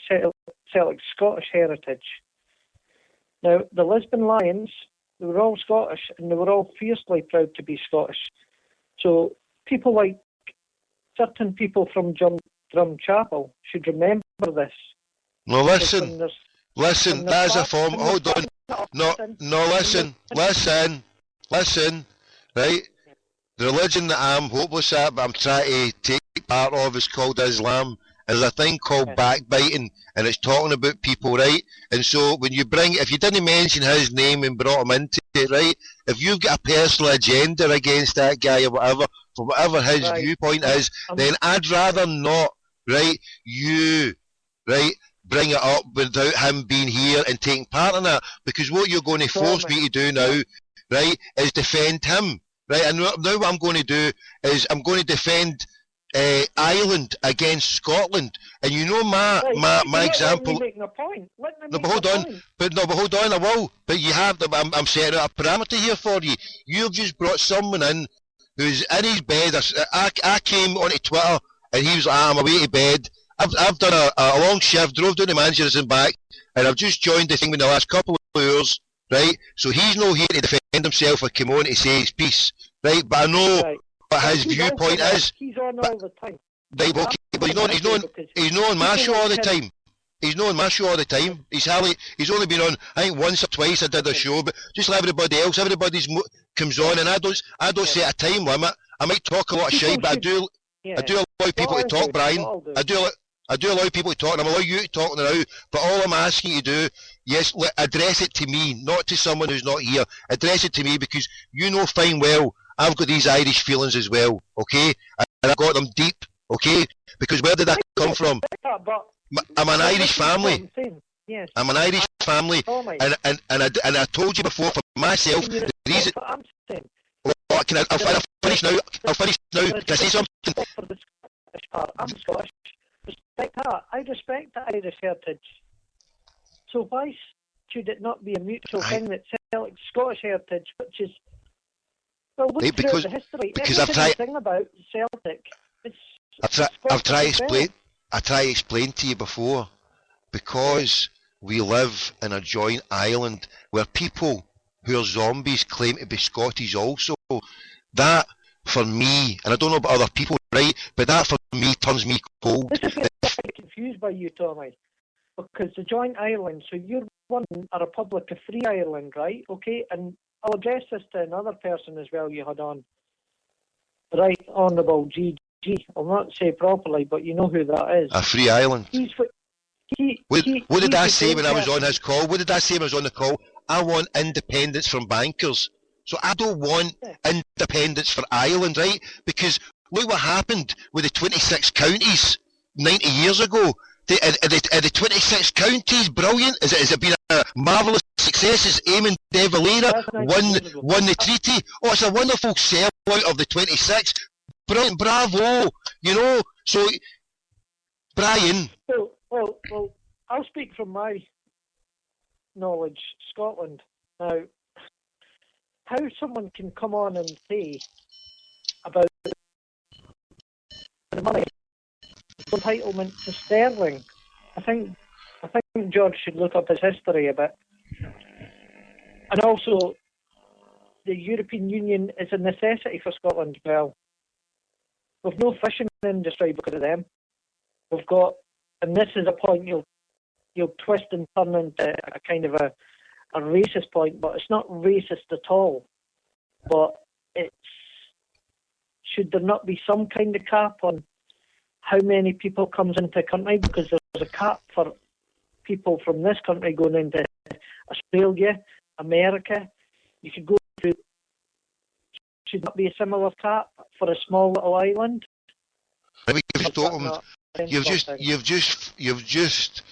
Celtic's Scottish heritage. Now, the Lisbon Lions, they were all Scottish, and they were all fiercely proud to be Scottish. So people like certain people from Drumchapel should remember this. No, listen, that is a form. Hold on. No, listen, right? The religion that I'm hopeless at, but I'm trying to take part of, is called Islam. There's a thing called backbiting, and it's talking about people, right? And so when you if you didn't mention his name and brought him into it, right? If you've got a personal agenda against that guy or whatever, for whatever his viewpoint is, then I'd rather not, right? Bring it up without him being here and taking part in that, because what you're going to force me to do now, right, is defend him, right? And now what I'm going to do is I'm going to defend Ireland against Scotland, and my example. But hold on, I will. But you have I'm setting out a parameter here for you. You've just brought someone in who's in his bed. I came onto Twitter and he was like, I'm away to bed. I've done a long shift, drove down to Manchester and back, and I've just joined the thing in the last couple of hours, right? So he's not here to defend himself or come on to say his piece, right? But I know what his viewpoint is. He's on all the time. Right, okay, but he's not on my show all the time. He's not on my show all the time. He's only been on, I think, once or twice I did a show, but just like everybody else, comes on, and I don't set a time limit. I might talk a lot of shit, but I do allow people to talk, Brian. I do allow people to talk, and I'm allowing you to talk now, but all I'm asking you to do, yes, address it to me, not to someone who's not here. Address it to me, because you know fine well I've got these Irish feelings as well, okay? And I've got them deep, okay? Because where did that come from? I'm an Irish family. I'm an Irish family, and I told you before, for myself, the reason... I'll finish now. Can I say something? I'm Scottish. Respect that. I respect the Irish heritage. So why should it not be a mutual thing that Celtic Scottish heritage, which is look through the history. Because I've tried. Thing about Celtic, I've tried to explain to you before, because we live in a joint island where people who are zombies claim to be Scottish also. That, for me, and I don't know about other people, right, but that for me turns me cold. This is where I get confused by you, Tommy, because the joint island, so you're one a Republic of Free Ireland, right? Okay, and I'll address this to another person as well you had on. Right Honourable GG. I'll not say properly, but you know who that is. A free island. What did I say when I was on his call? What did I say when I was on the call? I want independence from bankers. So I don't want independence for Ireland, right? Because look what happened with the 26 counties 90 years ago. The 26 counties, brilliant. Has it been a marvellous success? Is Eamon de Valera won the treaty? Oh, it's a wonderful sellout of the 26. Brilliant, bravo. You know, so, Brian. Well, I'll speak from my knowledge. Scotland. Now, how someone can come on and say about the money entitlement to sterling, I think George should look up his history a bit. And also, the European Union is a necessity for Scotland. Well, we've no fishing industry because of them. We've got, and this is a point you'll twist and turn into a kind of a racist point, but it's not racist at all. But should there not be some kind of cap on how many people comes into a country? Because there's a cap for people from this country going into Australia, America. You could go through. Should not be a similar cap for a small little island. You've just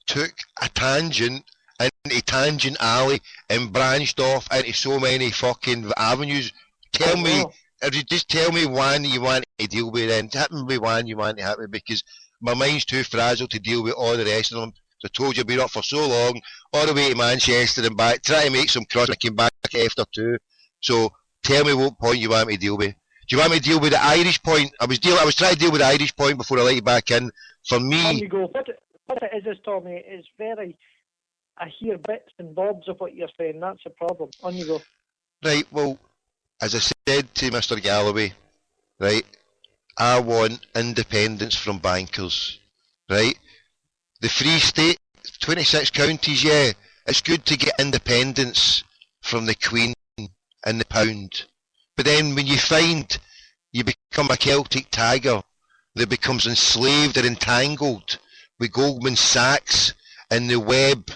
took a tangent into Tangent Alley and branched off into so many fucking avenues. Just tell me one you want to deal with then. Hit me with one you want to hit me, because my mind's too fragile to deal with all the rest of them. So I told you I've been up for so long, all the way to Manchester and back, trying to make some cross, I came back after 2. So tell me what point you want me to deal with. Do you want me to deal with the Irish point? I was trying to deal with the Irish point before I let you back in. For me... On you go. What it is, Tommy, is very... I hear bits and bobs of what you're saying. That's a problem. On you go. Right, well, as I said to Mr. Galloway, right, I want independence from bankers, right? The Free State, 26 counties, yeah, it's good to get independence from the Queen and the pound. But then when you find you become a Celtic tiger that becomes enslaved or entangled with Goldman Sachs and the web,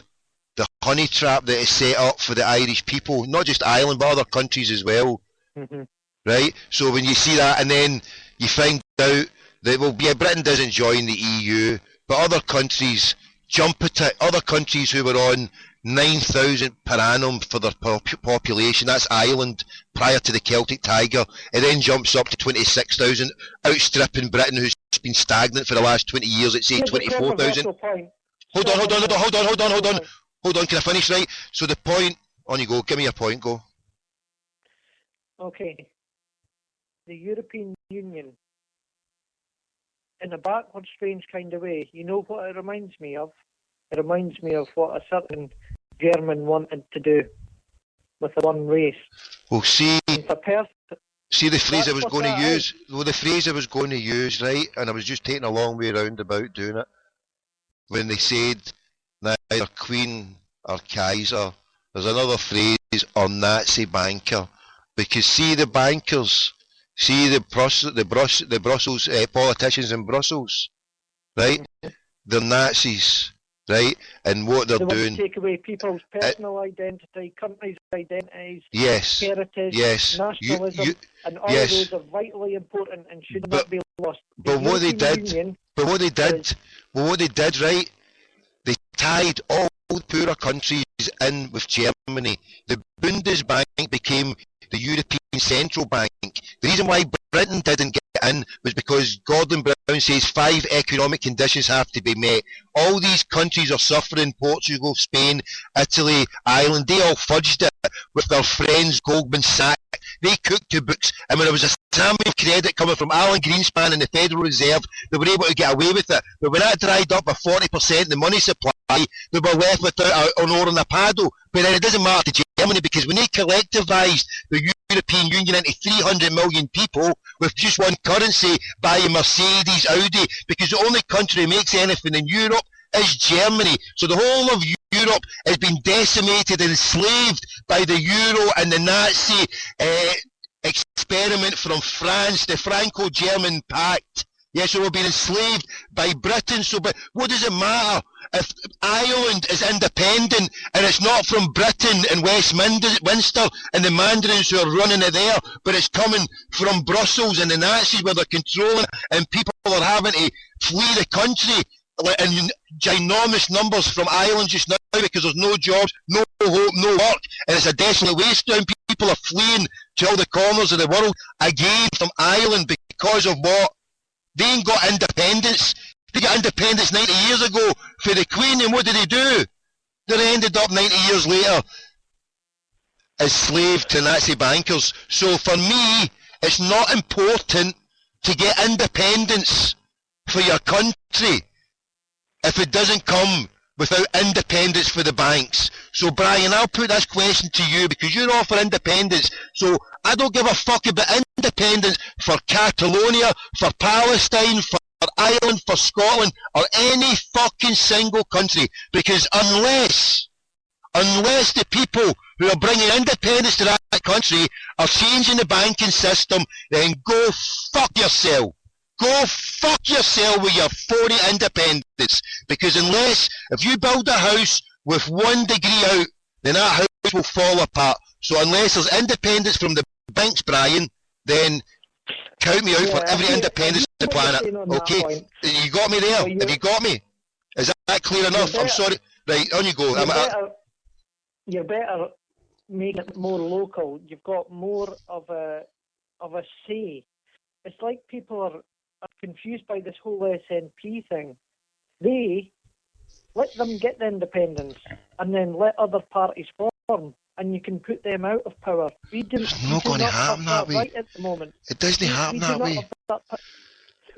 the honey trap that is set up for the Irish people, not just Ireland but other countries as well, right? So when you see that, and then you find out that, well, yeah, Britain doesn't join the EU, but other countries jump at it, other countries who were on 9,000 per annum for their population, that's Ireland prior to the Celtic Tiger, it then jumps up to 26,000, outstripping Britain, who's been stagnant for the last 20 years at say 24,000. Hold on, can I finish, right? So the point, on you go, give me a point, go. Okay. The European Union, in a backward, strange kind of way, you know what it reminds me of? It reminds me of what a certain German wanted to do with the one race. Well, see the phrase I was going to use? Well, the phrase I was going to use, right, and I was just taking a long way round about doing it, when they said neither Queen or Kaiser, there's another phrase, or Nazi banker, because see the bankers, see the Brussels politicians in Brussels, right, they're Nazis. Right, and what they're doing... They take away people's personal identity, countries' identities, yes, heritage, yes, nationalism, and all those are vitally important and should not be lost. But what they did, right, they tied all the poorer countries in with Germany. The Bundesbank became the European Central Bank. The reason why Britain didn't get in was because Gordon Brown says 5 economic conditions have to be met. All these countries are suffering, Portugal, Spain, Italy, Ireland, they all fudged it with their friends Goldman Sachs. They cooked the books, and when there was a Samuel credit coming from Alan Greenspan and the Federal Reserve, they were able to get away with it. But when that dried up by 40% the money supply, they were left without an ore and a paddle. But then it doesn't matter to Germany, because when they collectivised the European Union into 300 million people with just one currency, buying Mercedes, Audi, because the only country that makes anything in Europe is Germany. So the whole of Europe has been decimated and enslaved by the euro and the Nazi experiment from France, the Franco-German Pact. Yes, we were being enslaved by Britain. So, but what does it matter if Ireland is independent and it's not from Britain and Westminster and the Mandarins who are running it there, but it's coming from Brussels and the Nazis where they're controlling it, and people are having to flee the country in ginormous numbers from Ireland just now because there's no jobs, no hope, no work, and it's a desolate wasteland. People are fleeing to all the corners of the world again from Ireland because of what? They ain't got independence. They got independence 90 years ago for the Queen, and what did they do? They ended up 90 years later as slaves to Nazi bankers. So for me, it's not important to get independence for your country if it doesn't come without independence for the banks. So Brian, I'll put this question to you because you're all for independence. So I don't give a fuck about independence for Catalonia, for Palestine, for Ireland, for Scotland, or any fucking single country. Because unless the people who are bringing independence to that country are changing the banking system, then go fuck yourself. Go fuck yourself with your 40 independence. Because if you build a house with 1 degree out, then that house will fall apart. So unless there's independence from the banks, Brian, then count me out for every independence on the planet. Okay, you got me there? Have you got me? Is that clear enough? I'm sorry. Right, on you go. You better make it more local. You've got more of a say. It's like people are confused by this whole SNP thing. They let them get the independence and then let other parties form, and you can put them out of power. It's not going to happen that way. Right at the moment. It doesn't happen that way.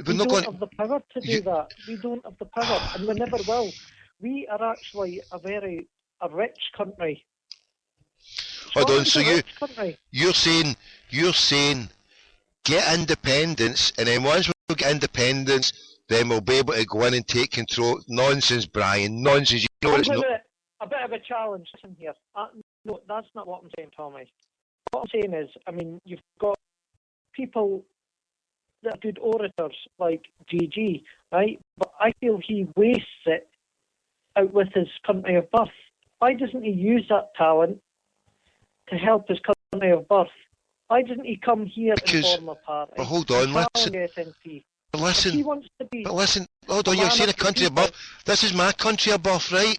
We don't have the power to do that. We don't have the power, and we never will. We are actually a rich country. Hold on, so you're saying get independence, and then once we get independence, then we'll be able to go in and take control. Nonsense, Brian. Nonsense. You know it's not. A bit of a challenge. Listen here. No, that's not what I'm saying, Tommy. What I'm saying is, I mean, you've got people that are good orators like GG, right? But I feel he wastes it out with his country of birth. Why doesn't he use that talent to help his country of birth? Why doesn't he come here and form a party? But hold on, listen. Listen, hold on, you're saying a country of birth. This is my country of birth, right?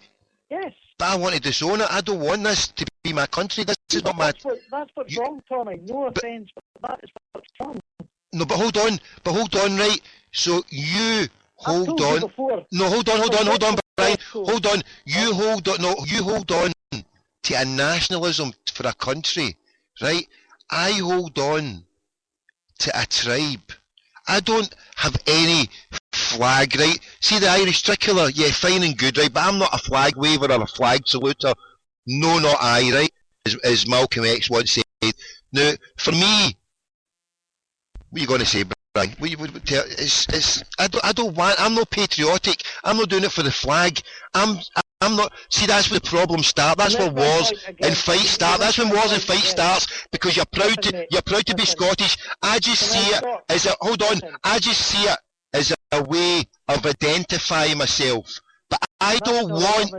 Yes. But I want to disown it. I don't want this to be my country. This is not my... That's what's wrong, Tommy. No offence, but that is what's wrong. No, but hold on, right? So you hold on. No, hold on, Brian. Hold on. You hold on to a nationalism for a country, right? I hold on to a tribe. I don't have any flag, right? See the Irish tricolour, yeah, fine and good, right? But I'm not a flag waver or a flag saluter. No, not I, right? As Malcolm X once said. Now, for me, what are you going to say, Brian? I don't want. I'm not patriotic. I'm not doing it for the flag. I'm not. See, that's where the problems start. That's where wars and fights start. That's when wars and fights starts because you're proud to be Scottish. I just see it as a I just see it as a way of identifying myself. But I don't want.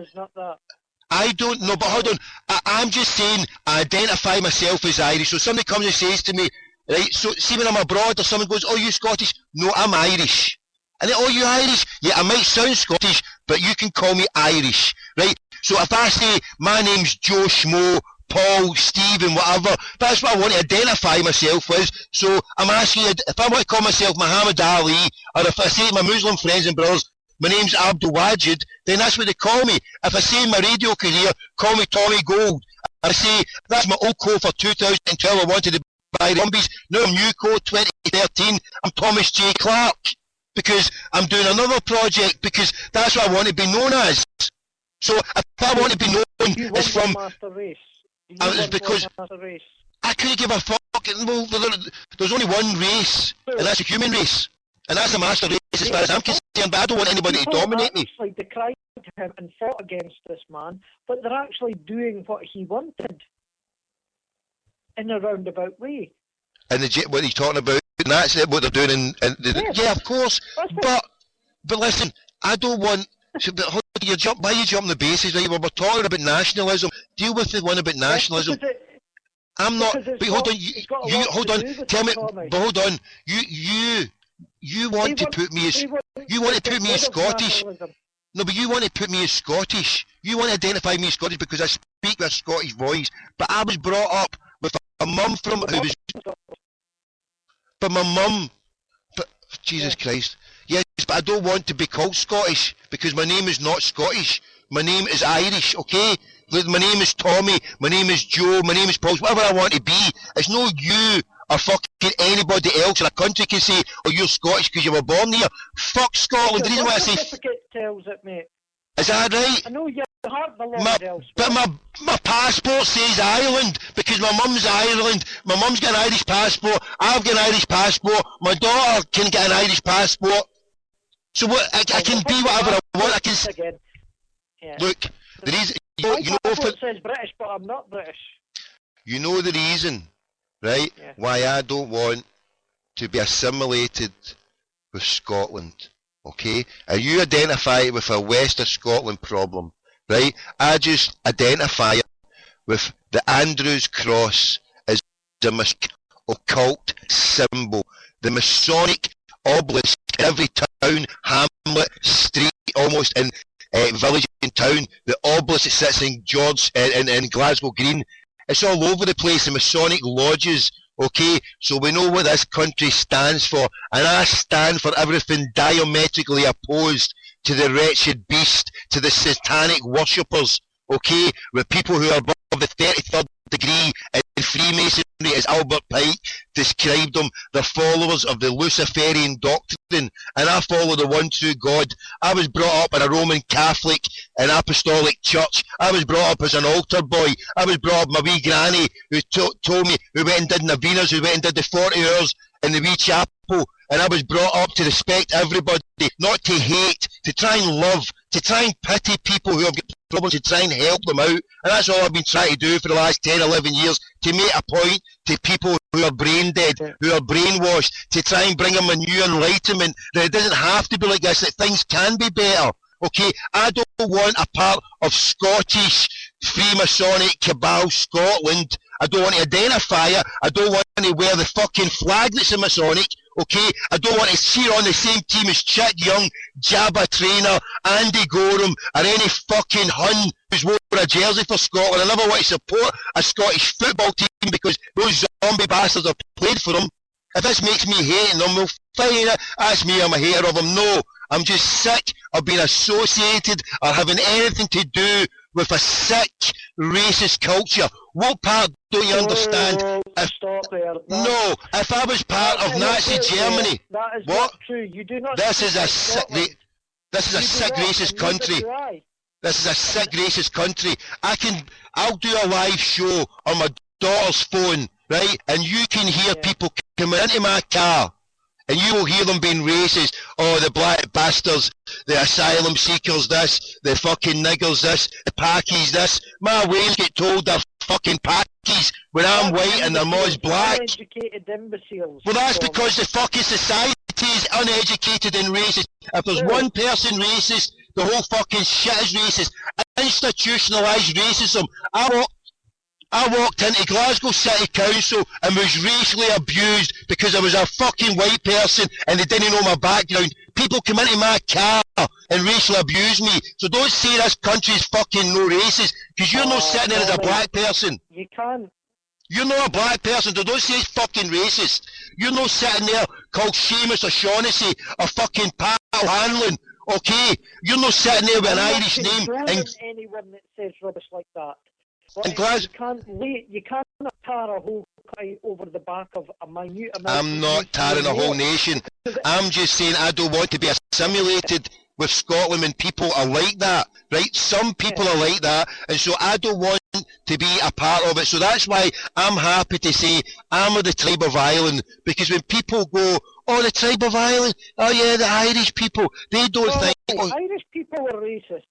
I don't know. But hold on. I'm just saying I identify myself as Irish. So somebody comes and says to me, right? So see when I'm abroad or someone goes, "Oh, you Scottish?" No, I'm Irish. And then, "Oh, you Irish?" Yeah, I might sound Scottish, but you can call me Irish, right? So if I say my name's Joe Schmo, Paul, Stephen, whatever, that's what I want to identify myself with. So I'm asking you, if I want to call myself Muhammad Ali, or if I say to my Muslim friends and brothers, my name's Abdul Wajid, then that's what they call me. If I say in my radio career, call me Tommy Gold. I say, that's my old code for 2012, I wanted to buy the zombies. Now I'm new code 2013, I'm Thomas J. Clark. Because I'm doing another project, because that's what I want to be known as. So if I want to be known, it's from... It's because I couldn't give a fuck. Well, there's only one race, and that's a human race. And that's a master race as far as I'm concerned, but I don't want anybody to dominate me. People actually decried him and fought against this man, but they're actually doing what he wanted in a roundabout way. and what he's talking about, and that's what they're doing. Yeah, of course. But listen, I don't want. But why are you jumping the bases? Right? We're talking about nationalism. Deal with the one about nationalism. I'm not. But hold on. You hold on. Tell me. But hold on. You want to put me as. You want to put me as Scottish. No, but you want to put me as Scottish. You want to identify me as Scottish because I speak with a Scottish voice. But I was brought up with a mum who was. But my mum. But Jesus Christ. Yes, but I don't want to be called Scottish because my name is not Scottish. My name is Irish, okay? My name is Tommy, my name is Joe, my name is Paul, whatever I want to be. It's no you or fucking anybody else in a country can say, oh, you're Scottish because you were born here. Fuck Scotland. The reason why I say... certificate tells it, mate. Is that right? I know your heart belongs elsewhere. But my passport says Ireland because my mum's Ireland. My mum's got an Irish passport. I've got an Irish passport. My daughter can get an Irish passport. So what? I can be whatever I want. I can. Yeah. Look, the reason you know it says British, but I'm not British. You know the reason, right? Yeah. Why I don't want to be assimilated with Scotland. Okay, and you identify it with a West of Scotland problem, right? I just identify it with the Andrew's cross as the occult symbol, the Masonic obelisk in every town, hamlet, street, almost in village and town. The obelisk that sits in in Glasgow Green. It's all over the place. The Masonic lodges. Okay, so we know what this country stands for, and I stand for everything diametrically opposed to the wretched beast, to the satanic worshippers. Okay, with people who are above the 33rd degree in Freemasonry, as Albert Pike described them, they're followers of the Luciferian doctrine, and I follow the one true God. I was brought up in a Roman Catholic and Apostolic church. I was brought up as an altar boy. I was brought up my wee granny who told me, who went and did novenas, who went and did the 40 hours in the wee chapel, and I was brought up to respect everybody, not to hate, to try and love, to try and pity people who have got problems, to try and help them out. And that's all I've been trying to do for the last 10, 11 years, to make a point to people who are brain dead, who are brainwashed, to try and bring them a new enlightenment, that it doesn't have to be like this, that things can be better. Okay, I don't want a part of Scottish Freemasonic cabal Scotland. I don't want to identify it. I don't want to wear the fucking flag that's a Masonic. Okay, I don't want to cheer on the same team as Chick Young, Jabba Trainer, Andy Gorham, or any fucking Hun who's wore a jersey for Scotland. I never want to support a Scottish football team because those zombie bastards have played for them. If this makes me hating them, well, fine, that's me, I'm a hater of them. No, I'm just sick of being associated or having anything to do with a sick, racist culture. What part don't you understand? Stop there. No, if I was part of Nazi Germany, that is what? Not true. You do not. This is a sick, racist country. This is a sick, racist country. I'll do a live show on my daughter's phone, right? And you can hear people coming into my car. And you will hear them being racist. Oh, the black bastards, the asylum seekers this, the fucking niggers this, the Pakis this. My ways get told they're fucking Pakis when I'm white and they're most black. Uneducated imbeciles. Well, that's because the fucking society is uneducated and racist. If there's one person racist, the whole fucking shit is racist. Institutionalised racism. I walked into Glasgow City Council and was racially abused because I was a fucking white person and they didn't know my background. People come into my car and racially abuse me. So don't say this country's fucking no racist because you're not sitting there as a black person. You can't. You're not a black person, so don't say it's fucking racist. You're not sitting there called Seamus or Shaughnessy or fucking Pat Hanlon. Okay? You're not sitting there with an Irish name and anyone that says rubbish like that. You can't tar a whole guy over the back of a minute amount. I'm not tarring a whole nation. I'm just saying I don't want to be assimilated with Scotland when people are like that, right? Some people are like that, and so I don't want to be a part of it. So that's why I'm happy to say I'm of the tribe of Ireland, because when people go, oh, the tribe of Ireland, oh yeah, the Irish people, they don't think... Oh, Irish people are racist.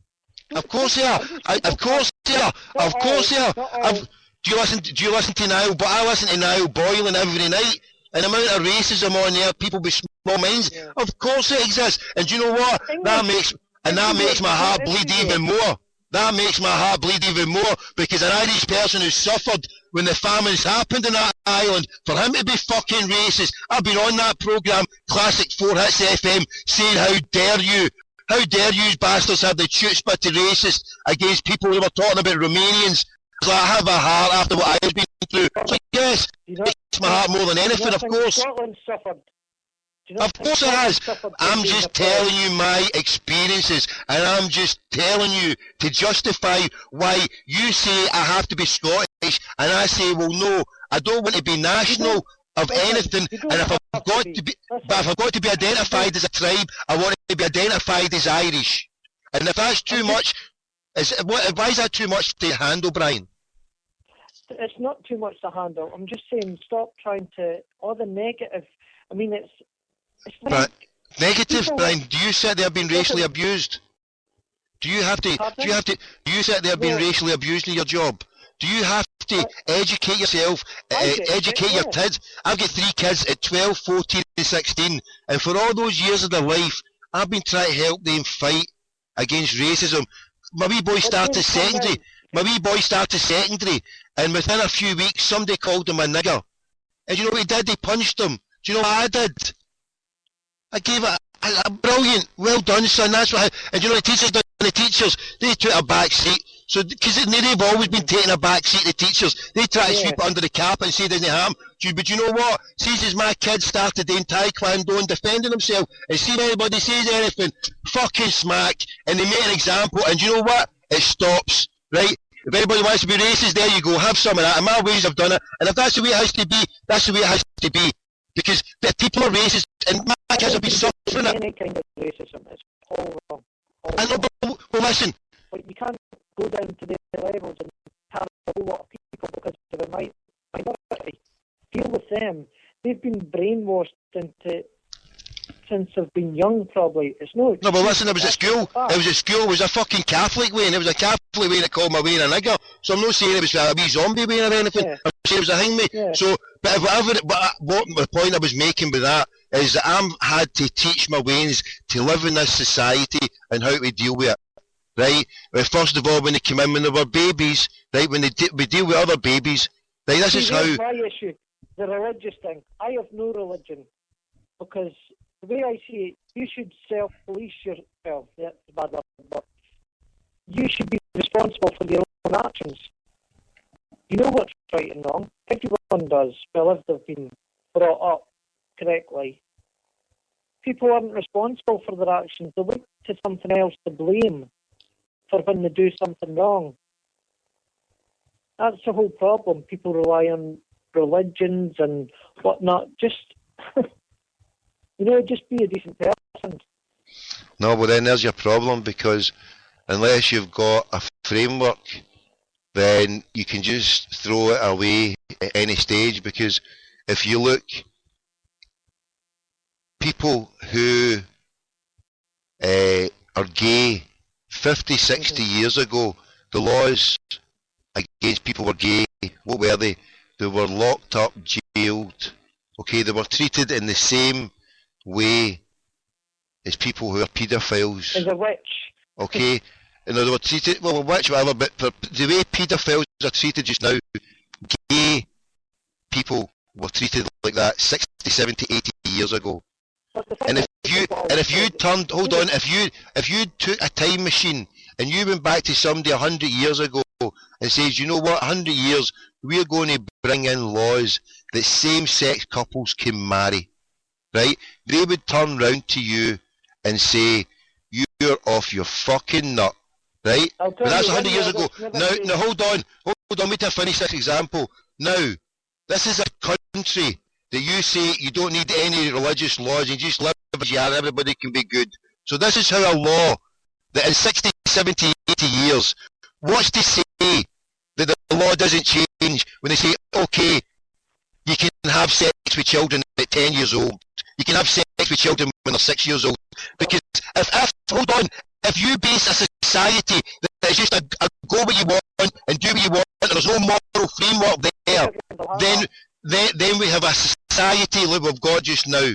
Of course they are. Of course they are. Of course they are. Do you listen to Niall? But I listen to Niall Boylan every night. And the amount of racism on there, people with small minds, of course it exists. And do you know what? That makes my heart bleed even more. That makes my heart bleed even more, because an Irish person who suffered when the famines happened in that island, for him to be fucking racist. I've been on that programme, Classic 4 Hits FM, saying how dare you bastards have the chutzpah to racist against people who were talking about Romanians. So I have a heart after what I've been through. So yes, it breaks my heart more than anything, of course. Scotland suffered. Of course it has. I'm just telling you my experiences, and I'm just telling you to justify why you say I have to be Scottish, and I say, well, no, I don't want to be national of anything, and if I've got to be identified as a tribe, I want to be identified as Irish. And if that's too much, why is that too much to handle, Brian? It's not too much to handle. I'm just saying, stop trying to all the negative. I mean, it's like, negative, Brian. Do you say they have been racially abused? Do you say they have been racially abused in your job? Do you have to educate yourself, educate your kids? I've got 3 kids at 12, 14 and 16, and for all those years of their life, I've been trying to help them fight against racism. My wee boy started secondary, and within a few weeks, somebody called him a nigger. And you know what he did? He punched him. Do you know what I did? I gave it a brilliant, well done, son. That's what. And you know the teachers, they took a back seat. So, because they've always been taking a back seat, the teachers, they try to sweep it under the carpet and say there's no harm. But you know what? See, as my kid started doing taekwondo and defending himself, and see if anybody says anything, fucking smack, and they make an example, and you know what? It stops, right? If anybody wants to be racist, there you go, have some of that. In my ways, I've done it, and if that's the way it has to be, that's the way it has to be. Because if people are racist, and my kids have been suffering it. Any kind of racism is all wrong. I know, but well, listen. But you can't go down to their levels and have a whole lot of people because of a minority. Deal with them. They've been brainwashed into since they've been young, probably. It's no. No, but listen, it was at school. It was a fucking Catholic way, and it was a Catholic way that called my way a nigger. So I'm not saying it was a wee zombie way or anything. I'm saying it was a hangman. Yeah. So, but what the point I was making with that is that I'm had to teach my ways to live in this society and how to deal with it. Right? Well, first of all, when they came in, when they were babies, right? When we deal with other babies, right? This is how. My issue, the religious thing. I have no religion because the way I see it, you should self-police yourself. That's bad word, but you should be responsible for your own actions. You know what's right and wrong. Everyone does. Well, if they've been brought up correctly. People aren't responsible for their actions. They look to something else to blame for when they do something wrong. That's the whole problem. People rely on religions and whatnot. Just, just be a decent person. No, well then there's your problem, because unless you've got a framework, then you can just throw it away at any stage. Because if you look, people who are gay 50, 60 years ago, the laws against people who were gay, what were they? They were locked up, jailed. Okay, they were treated in the same way as people who are paedophiles. As a witch. Okay, and they were treated, well, a witch, whatever, but the way paedophiles are treated just now, gay people were treated like that 60, 70, 80 years ago. And if you took a time machine and you went back to somebody 100 years ago and says, you know what, 100 years, we're going to bring in laws that same-sex couples can marry, right? They would turn round to you and say, you're off your fucking nut, right? But that's 100 years ago. Now, hold on, wait till I finish this example. Now, this is a country that you say you don't need any religious laws, you just live as you are, everybody can be good. So this is how a law that in 60, 70, 80 years, what's to say that the law doesn't change when they say, okay, you can have sex with children at 10 years old, you can have sex with children when they're 6 years old, because if you base a society that is just a go what you want and do what you want, and there's no moral framework there, then we have a society that we've got just now.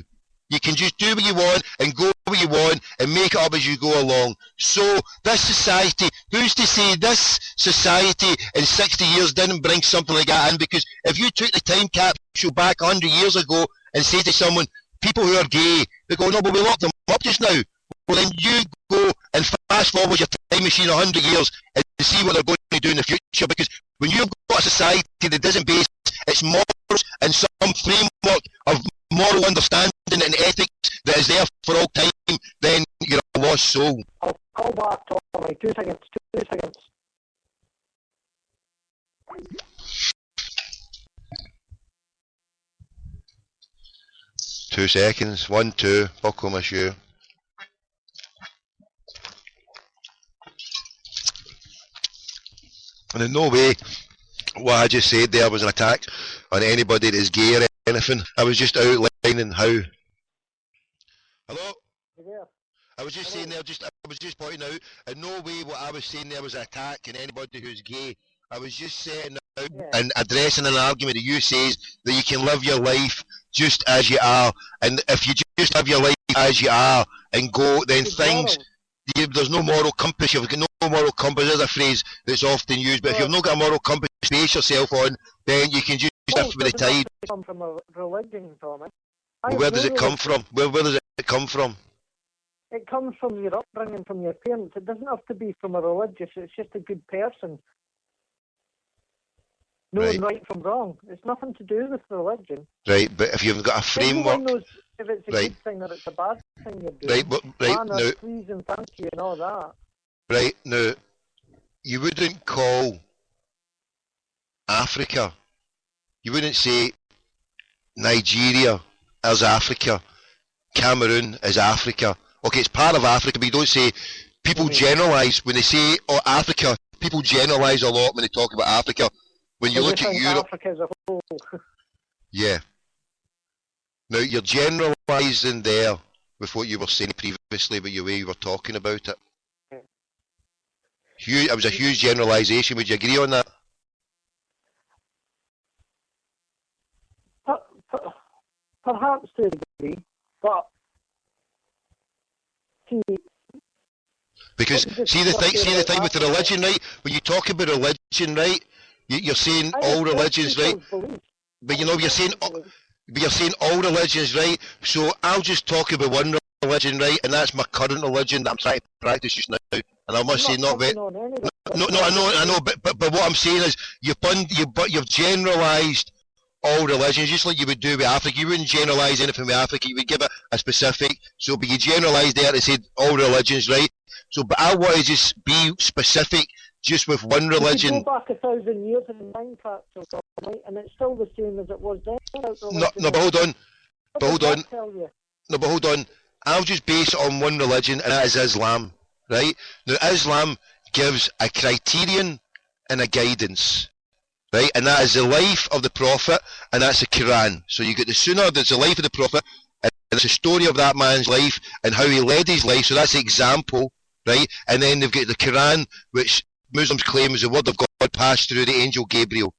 You can just do what you want and go what you want and make it up as you go along. So this society, who's to say this society in 60 years didn't bring something like that in? Because if you took the time capsule back 100 years ago and say to someone, people who are gay, they go, no, but we locked them up just now. Well, then you go and fast forward your time machine 100 years and see what they're going to do in the future. Because when you've got a society that doesn't base its morals and some framework of moral understanding and ethics that is there for all time, then you're a lost soul. I'll call back, Tommy. 2 seconds. 2 seconds. Two seconds. 1, 2. Buckle my shoe. And in no way what I just said there was an attack on anybody that is gay or anything. I was just outlining how. Hello? Yeah. I was just saying there, I was just pointing out, in no way what I was saying there was an attack on anybody who's gay. I was just setting out and addressing an argument that you says that you can live your life just as you are, and if you just live your life as you are and go, then things. There's no moral compass. You've got no moral compass. There's a phrase that's often used, but if you've not got a moral compass to base yourself on, then you can just drift with the tide. It comes from a religion, Tommy. Well, where does it come from? Where does it come from? It comes from your upbringing, from your parents. It doesn't have to be from a religious. It's just a good person. Knowing right from wrong. It's nothing to do with religion. Right, but if you've got a framework... Everyone knows if it's a good thing or it's a bad thing you're doing. Right, but now, please and thank you and all that. Right, now, you wouldn't call Africa, you wouldn't say Nigeria as Africa, Cameroon as Africa. Okay, it's part of Africa, but you don't say, people generalise, when they say, oh, Africa, people generalise a lot when they talk about Africa. When you look at Europe... Africa as a whole. Yeah. Now, you're generalising there with what you were saying previously, but the way you were talking about it. It was a huge generalisation. Would you agree on that? Perhaps to a degree, but because see the thing with the religion, right? When you talk about religion, right, you're saying all religions, right? But you know, you're saying all religions, right? So I'll just talk about one religion, right? And that's my current religion that I'm trying to practice just now. And I must say, not very. No, I know, but what I'm saying is, you've generalised all religions, just like you would do with Africa. You wouldn't generalise anything with Africa. You would give it a specific. So, but you generalised there and said all religions, right? So, but I want to just be specific, just with one religion. You go back 1,000 years in time capsule, right? And it's still the same as it was then. No, but hold on. No, but hold on. I'll just base it on one religion, and that is Islam, right? Now, Islam gives a criterion and a guidance, right? And that is the life of the Prophet, and that's the Quran. So you get the Sunnah, that's the life of the Prophet, and it's a story of that man's life and how he led his life. So that's the example, right? And then they've got the Quran, which Muslims claim is the word of God passed through the angel Gabriel.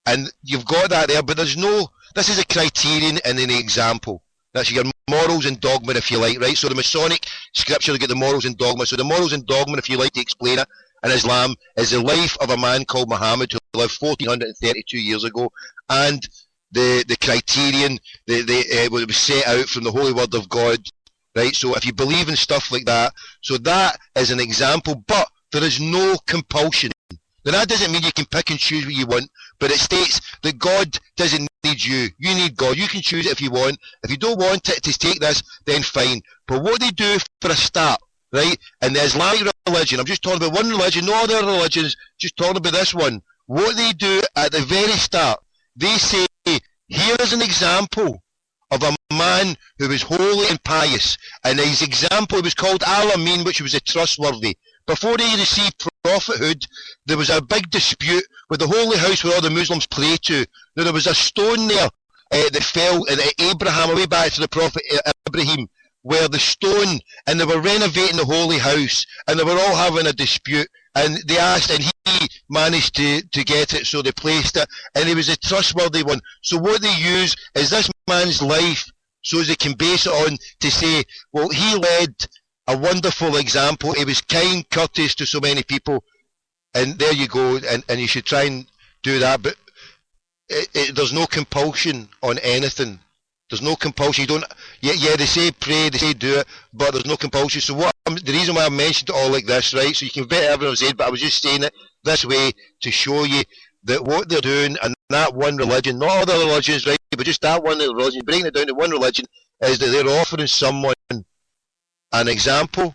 And you've got that there, but there's no, this is a criterion and then an example. That's your morals and dogma, if you like, right? So the Masonic scripture, they get the morals and dogma. So the morals and dogma, if you like to explain it, in Islam, is the life of a man called Muhammad who lived 1432 years ago, and the criterion that was set out from the Holy Word of God, right? So if you believe in stuff like that, so that is an example, but there is no compulsion. Now that doesn't mean you can pick and choose what you want, but it states that God doesn't need you. You need God. You can choose it if you want. If you don't want it to take this, then fine. But what they do for a start, right, in the Islamic religion, I'm just talking about one religion, no other religions, just talking about this one. What they do at the very start, they say, here is an example of a man who was holy and pious, and his example was called Al-Amin, which was a trustworthy. Before he received prophethood, there was a big dispute with the holy house where all the Muslims pray to. Now, there was a stone there that fell at Abraham, way back to the prophet Ibrahim, where the stone, and they were renovating the holy house, and they were all having a dispute, and they asked, and he managed to get it, so they placed it, and he was a trustworthy one. So what they use is this man's life, so they can base it on to say, well, he led a wonderful example. He was kind, courteous to so many people, and there you go. And you should try and do that. But there's no compulsion on anything. There's no compulsion. You don't. Yeah. They say pray, they say do it, but there's no compulsion. So the reason why I mentioned it all like this, right? So you can bet everyone's head, but I was just saying it this way to show you that what they're doing, and that one religion, not other religions, right? But just that one religion, breaking it down to one religion, is that they're offering someone an example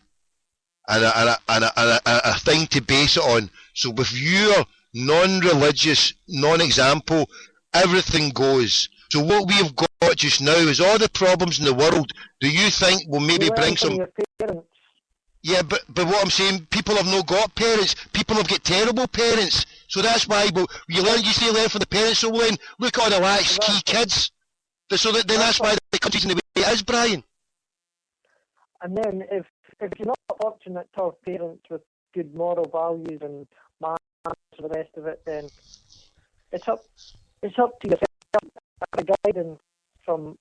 and a thing to base it on. So with your non-religious, non-example, everything goes. So what we have got just now is all the problems in the world. Do you think will maybe bring some? Yeah, but what I'm saying, people have not got parents. People have got terrible parents. So that's why you say learn from the parents. So then look at all the latchkey kids. So then that's why the country's in the way it is, Brian. And then if you're not fortunate to have parents with good moral values and manners and the rest of it, then it's up to yourself. The guidance from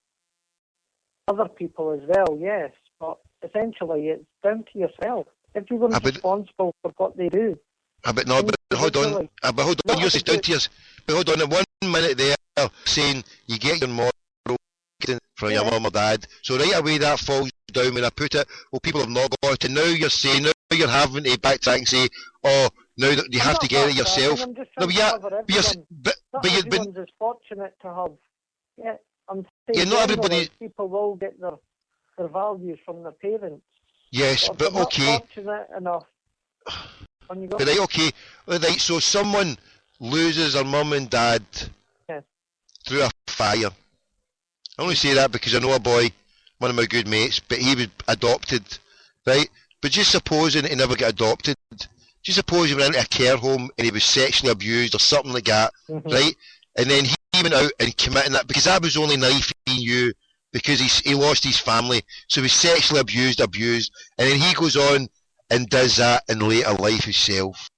other people as well, yes, but essentially it's down to yourself. Everyone's responsible for what they do. But hold on. Yours is down to yours. But hold on, in 1 minute there, saying you get your moral from your mum or dad. So right away that falls down when I put it. Well, people have not got it. And now you're saying, now you're having to backtrack and say, oh, now that you have to get it yourself. No, but everyone's as fortunate to have. Yeah, I'm saying not everybody. People will get their values from their parents. Yes, but okay. Not fortunate enough. But right, okay. Right, so someone loses their mum and dad through a fire. I only say that because I know a boy, one of my good mates, but he was adopted, right? But just supposing he never got adopted, just suppose he went into a care home and he was sexually abused or something like that, right? And then he went out and committed that, because that was only naive you, because he lost his family, so he was sexually abused, and then he goes on and does that in later life himself.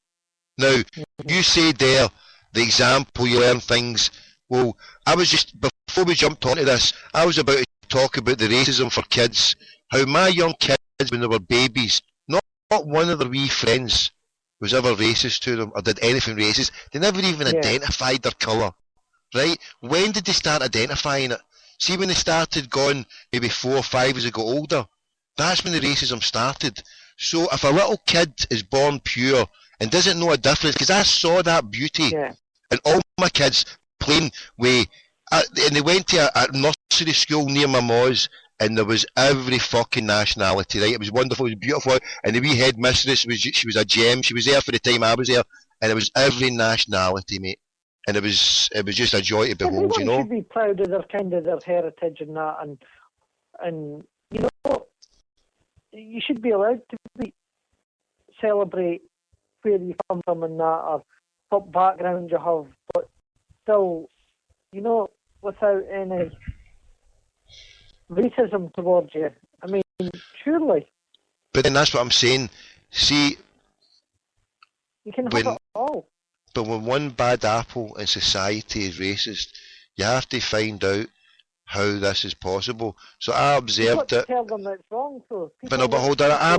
Now, you said there, the example, you learn things. Well, I was just, before we jumped onto this, I was about to talk about the racism for kids, how my young kids, when they were babies, not one of their wee friends was ever racist to them or did anything racist. They never even identified their colour, right? When did they start identifying it? See, when they started going maybe 4 or 5 as they got older, that's when the racism started. So if a little kid is born pure and doesn't know a difference, because I saw that beauty in all my kids playing with, and they went to a nursery school near my ma's, and there was every fucking nationality, right? It was wonderful, it was beautiful, and the wee headmistress, she was a gem. She was there for the time I was there, and it was every nationality, mate. And it was just a joy to behold. Everyone should be proud of their heritage and that, and you know, you should be allowed to celebrate where you come from and that, or what background you have, but still, you know, without any racism towards you. I mean, surely. But then that's what I'm saying. See, you can have it all. But when one bad apple in society is racist, you have to find out how this is possible. So I observed it. Tell them it's wrong, so but hold on, I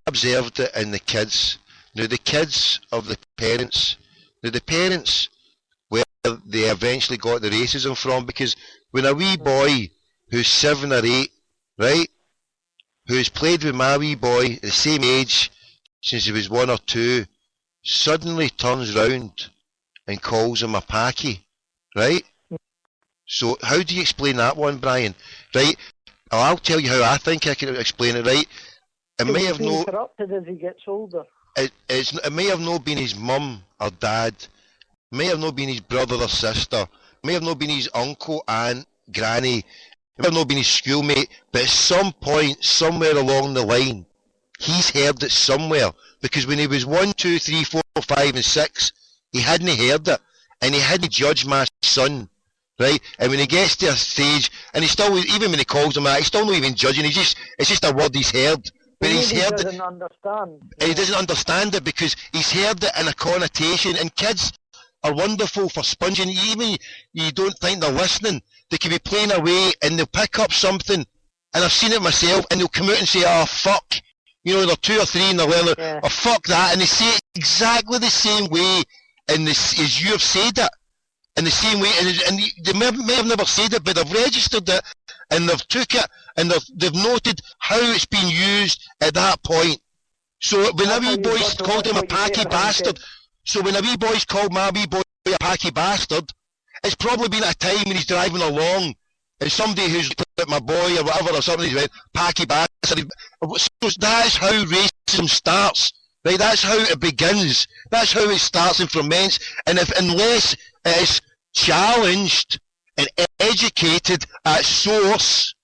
observed it in the kids. Now the kids of the parents. Now the parents, where they eventually got the racism from, because when a wee boy who's 7 or 8, right, who's played with my wee boy the same age since he was 1 or 2, suddenly turns round and calls him a Paki, right? So how do you explain that one, Brian? Right? I'll tell you how I think I can explain it, right? It may have no corrupted as he gets older. It may have not been his mum or dad, it may have not been his brother or sister, it may have not been his uncle, aunt, granny, it may have not been his schoolmate, but at some point, somewhere along the line, he's heard it somewhere, because when he was 1, 2, 3, 4, 5 and 6, he hadn't heard it, and he hadn't judged my son, right? And when he gets to a stage, and he still, even when he calls him that, he's still not even judging, it's just a word he's heard, But he's Maybe heard it. doesn't understand. He doesn't understand it because he's heard it in a connotation, and kids are wonderful for sponging. Even you don't think they're listening, they can be playing away and they'll pick up something, and I've seen it myself, and they'll come out and say, oh fuck, you know, they're 2 or 3 and they're learning, oh fuck that, and they say it exactly the same way as you've said it, in the same way, and they may have never said it, but they've registered it, and they've took it, and they've noted how it's been used at that point. So when a wee boy called him a packy bastard, so when a wee boy's called my wee boy a packy bastard, it's probably been at a time when he's driving along, and somebody who's at my boy or whatever or something, he's went, packy bastard. So that's how racism starts, right? That's how it begins. That's how it starts and ferments, and unless it is challenged and educated at source,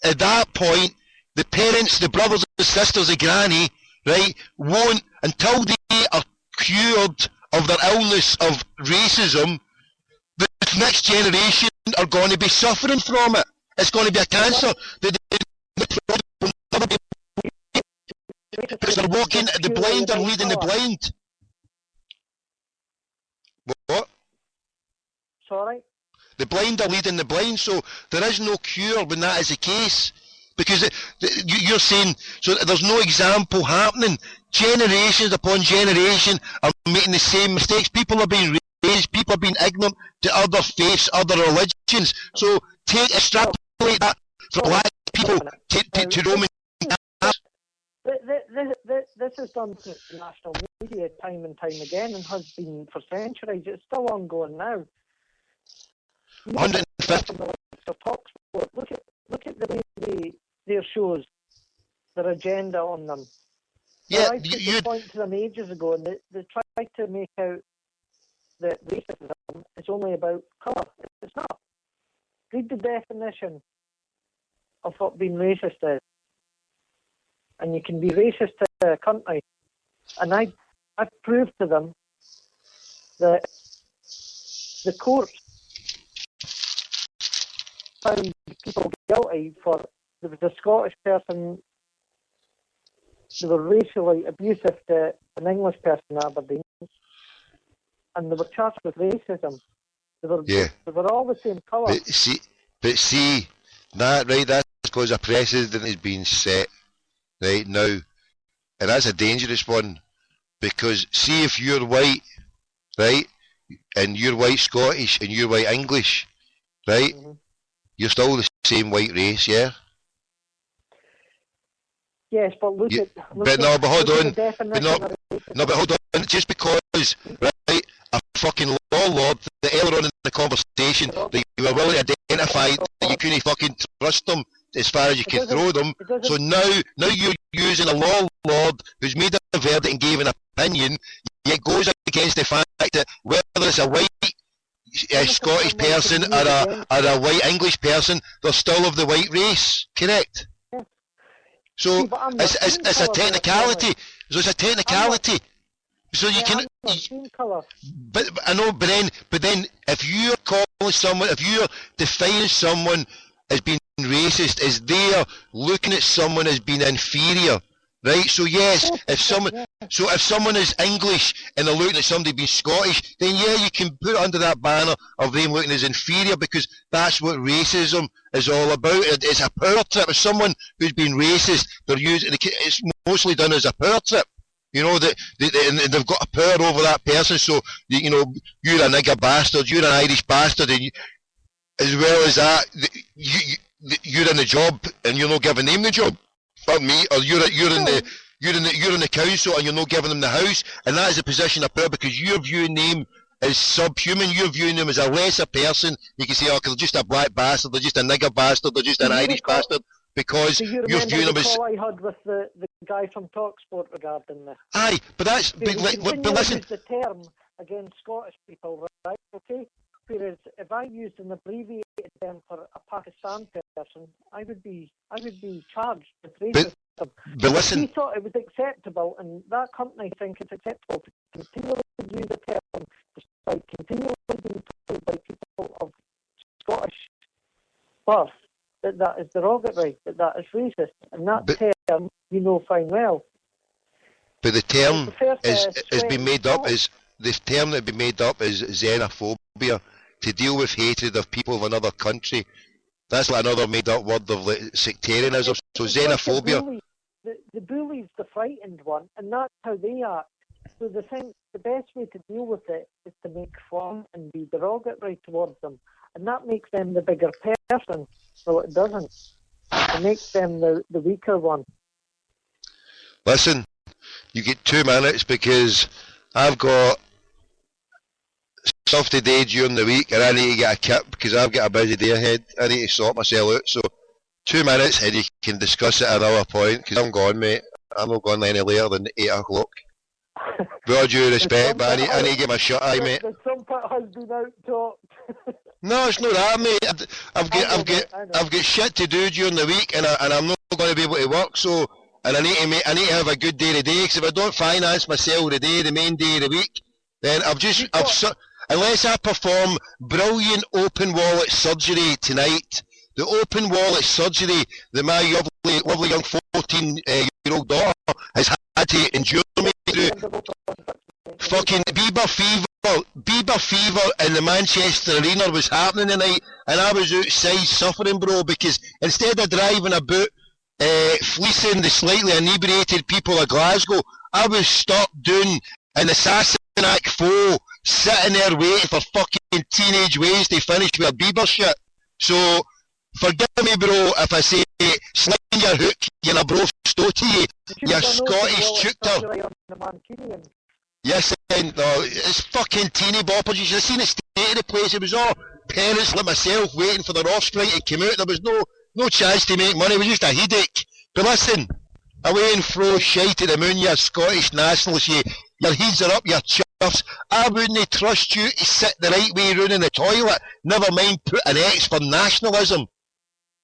at that point, the parents, the brothers and sisters, the granny, right, won't, until they are cured of their illness of racism, the next generation are going to be suffering from it. It's going to be a cancer. Because they're walking, the blind are leading the blind. What? Sorry? The blind are leading the blind, so there is no cure when that is the case. Because you're saying, so there's no example happening. Generations upon generation are making the same mistakes. People are being raised, people are being ignorant to other faiths, other religions. So extrapolate that from black people to Roman. This is done through national media time and time again, and has been for centuries. It's still ongoing now. 150. Look at the way their shows, their agenda on them. Yeah, I put the point to them ages ago, and they tried to make out that racism is only about colour. It's not. Read the definition of what being racist is, and you can be racist to a country. And I proved to them that the courts found people guilty for, there was a Scottish person, they were racially abusive to an English person in Aberdeen, and they were charged with racism. They were all the same colour. But see, that's because a precedent is being set right now, and that's a dangerous one, because see, if you're white, right, and you're white Scottish and you're white English, right, you're still the same white race, yeah? Yes, but hold on, just because, right, a fucking law lord, that earlier on in the conversation, that you were willing to identify that you couldn't fucking trust them as far as you could throw them, so now you're using a law lord who's made a verdict and gave an opinion, yet goes against the fact that whether it's a white Scottish person or a white English person, they're still of the white race, correct? Yeah. So it's a technicality. So it's a technicality. So you can. But I know. But then, if you're calling someone, if you're defining someone as being racist, is they're looking at someone as being inferior, right? So yes, if someone is English and they're looking at somebody being Scottish, then yeah, you can put it under that banner of them looking as inferior, because that's what racism is all about. It's a power trip. If someone who's been racist, it's mostly done as a power trip. You know, that they've got a power over that person. So you know, you're a nigger bastard, you're an Irish bastard, and as well as that, you're in the job and you're not giving them the job. Pardon me, or you're in the council and you're not giving them the house, and that is a position of power, because you're viewing them as subhuman. You're viewing them as a lesser person. You can say, oh, they're just a black bastard, they're just a nigger bastard, they're just an Irish bastard, because you're viewing them as. The call I had with the guy from TalkSport regarding this. Aye, but that's but listen. Use the term against Scottish people, right? Okay. Whereas if I used an abbreviated term for a Pakistan person, I would be charged with racism. But listen, he thought it was acceptable, and that company think it's acceptable to continually use the term, despite continually being told by people of Scottish birth that is derogatory, that is racist, and that term you know fine well. But the term has been made up as the term that been made up is xenophobia, to deal with hatred of people of another country. That's like another made up word of like sectarianism. So xenophobia. The bully's the frightened one, and that's how they act. So the best way to deal with it is to make fun and be derogatory towards them, and that makes them the bigger person. So it doesn't. It makes them the weaker one. Listen, you get 2 minutes because I've got stuff to do during the week and I need to get a kip because I've got a busy day ahead. I need to sort myself out. So 2 minutes and you can discuss it at another point because I'm gone, mate. I'm not going any later than 8 o'clock. With all due respect, but I need to get my shut eye, mate. The trumpet has been out talked. No, it's not that, mate. I've got shit to do during the week, and I'm not going to be able to work. So, and I need to have a good day today. Because if I don't finance myself today, the main day of the week, then unless I perform brilliant open wallet surgery tonight, the open wallet surgery that my lovely young 14-year-old daughter has had to endure me through. Fucking Bieber fever in the Manchester Arena was happening tonight, and I was outside suffering, bro, because instead of driving about fleecing the slightly inebriated people of Glasgow, I was stuck doing an assassin act 4, sitting there waiting for fucking teenage ways to finish with a Bieber shit. So, forgive me, bro, if I say sling your hook, you're a bro stoty, you're Scottish chucter. Yes, no, it's fucking teeny boppers. You should have seen the state of the place. It was all parents like myself waiting for their offspring to come out. There was no chance to make money. It was just a headache. But listen, away and throw shite at the moon, you Scottish nationalists. Your heads are up, your chuffs. I wouldn't trust you to sit the right way round in the toilet. Never mind put an X for nationalism.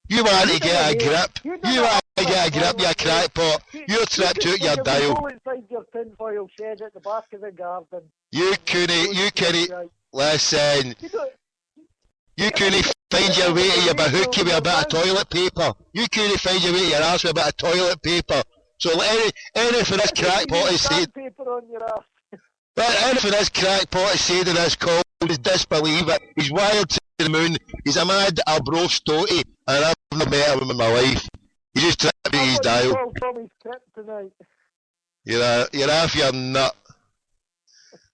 You want to get a grip. You want to get a grip, you crackpot. You're trapped out your dial. Your tinfoil shed at the back of the garden. You couldn't, listen. You couldn't find your way to your bahookie with a bit of toilet paper. You couldn't find your way to your arse with a bit of toilet paper. So anything this crackpot is saying, anything this crackpot is saying in this call is disbelieve it. He's wired to the moon. He's a mad bro stoty, and I've never met him in my life. He just tripped me his dial. You're off your nut.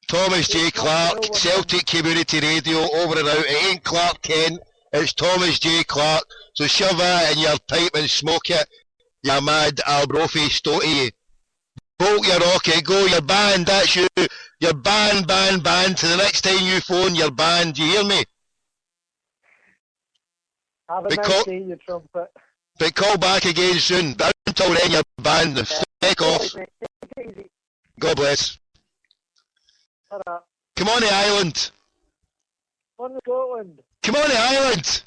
Thomas J. Clark, Celtic Community Radio, over and out. It ain't Clark Kent, it's Thomas J. Clark. So shove that in your pipe and smoke it, you mad Albrofi stoty. Bolt your rocket, go, you're banned, that's you. You're banned. To the next time you phone, you're banned, do you hear me? Have a nice day, you trumpet. But call back again soon. But until then, you're banned. Stick off. God bless. Come on the island. On Scotland. Come on the island.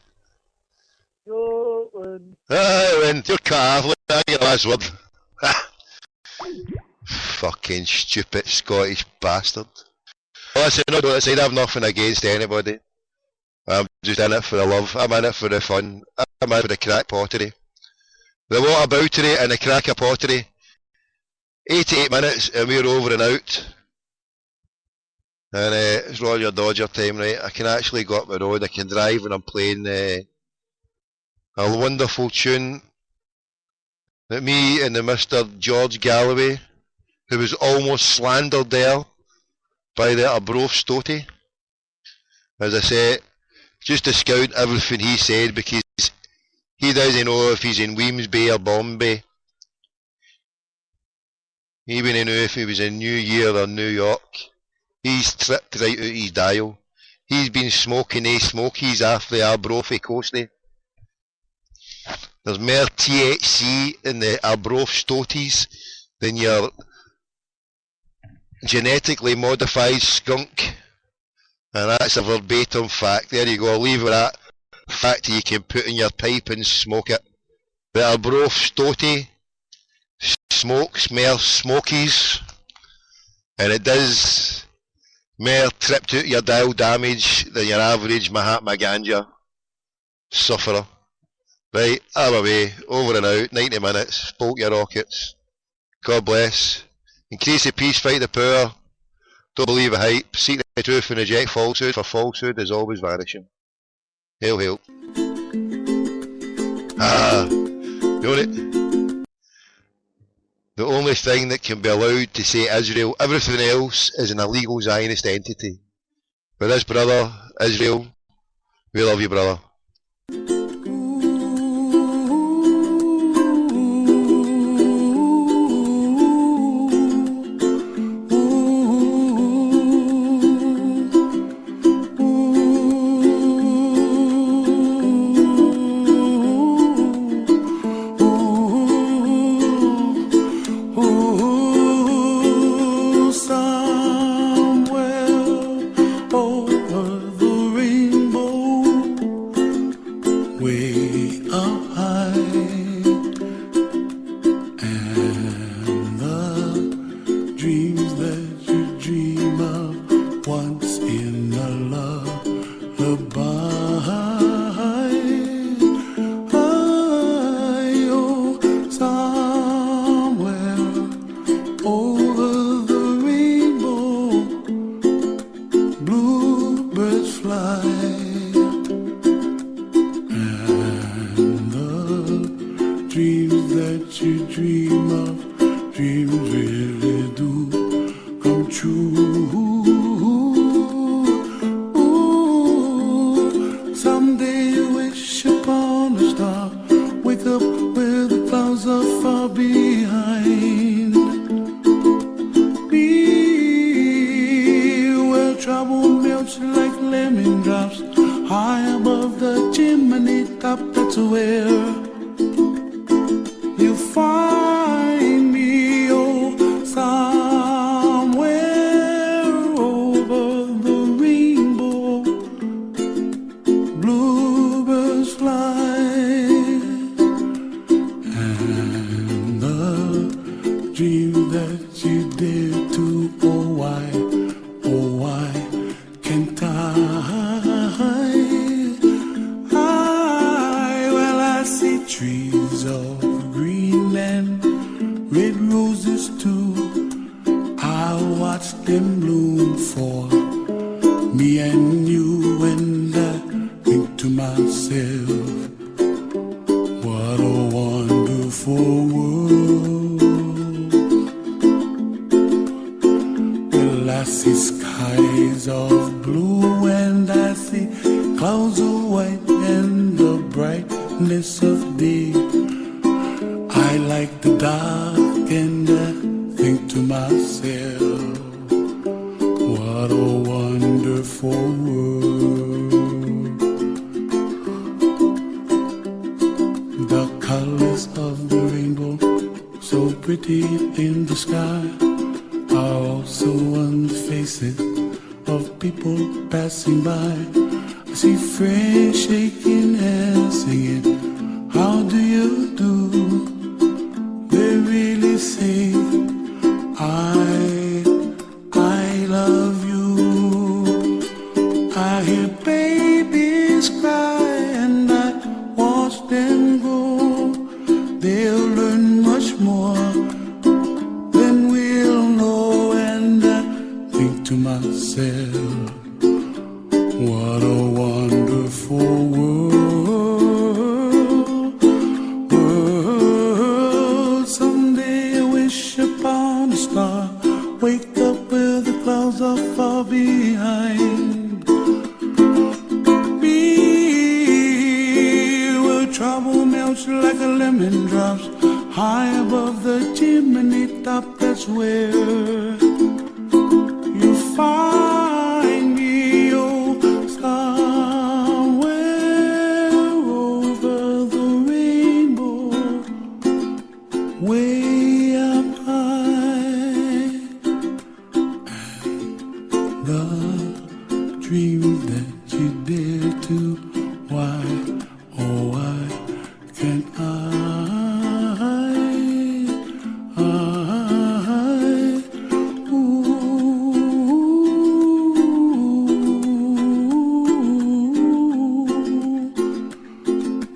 Scotland. Island. You're Catholic. I get the last word. Fucking stupid Scottish bastard. Listen, I have nothing against anybody. I'm just in it for the love. I'm in it for the fun. I'm in it for the crack pottery. The whataboutery and the cracker pottery. 88 minutes and we're over and out. And it's Roger Dodger time, right? I can actually go up the road, I can drive, and I'm playing a wonderful tune that me and the Mr. George Galloway, who was almost slandered there by the Abrof Stoty. As I say, just to scout everything he said, because he doesn't know if he's in Weemsby or Bombay. He wouldn't know if he was in New Year or New York. He's tripped right out his dial. He's been smoking smokies after the Arbrofi Coastly. There's more THC in the Arbrof Stoties than your genetically modified skunk. And that's a verbatim fact. There you go, I'll leave it at fact you can put in your pipe and smoke it. The Arbrof Stoty smokes more smokies, and it does more tripped out your dial damage than your average Mahatma Ganja sufferer. Right, I'm away, over and out, 90 minutes, bolt your rockets. God bless. Increase the peace, fight the power. Don't believe a hype, seek the truth and reject falsehood, for falsehood is always vanishing. Hail, hail. The only thing that can be allowed to say Israel, everything else is an illegal Zionist entity. But this brother, Israel, we love you, brother.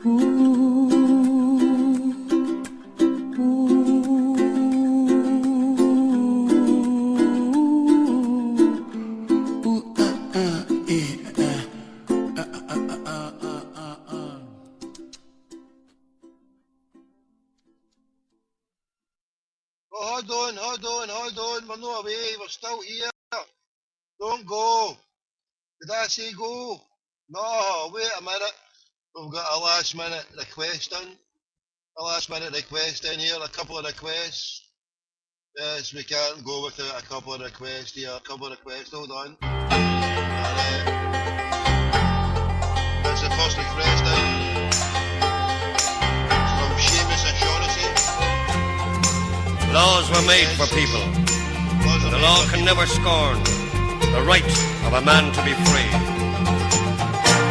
Ooh. Oh, hold on. We're not away. We're still here. Don't go. Did I say go? No, wait a minute. We've got a last minute request in. Here. A couple of requests. Yes, we can't go without a couple of requests here. Hold on. That's the first request in. From Seamus O'Shaughnessy. Laws were made for people. The law can never scorn the right of a man to be free.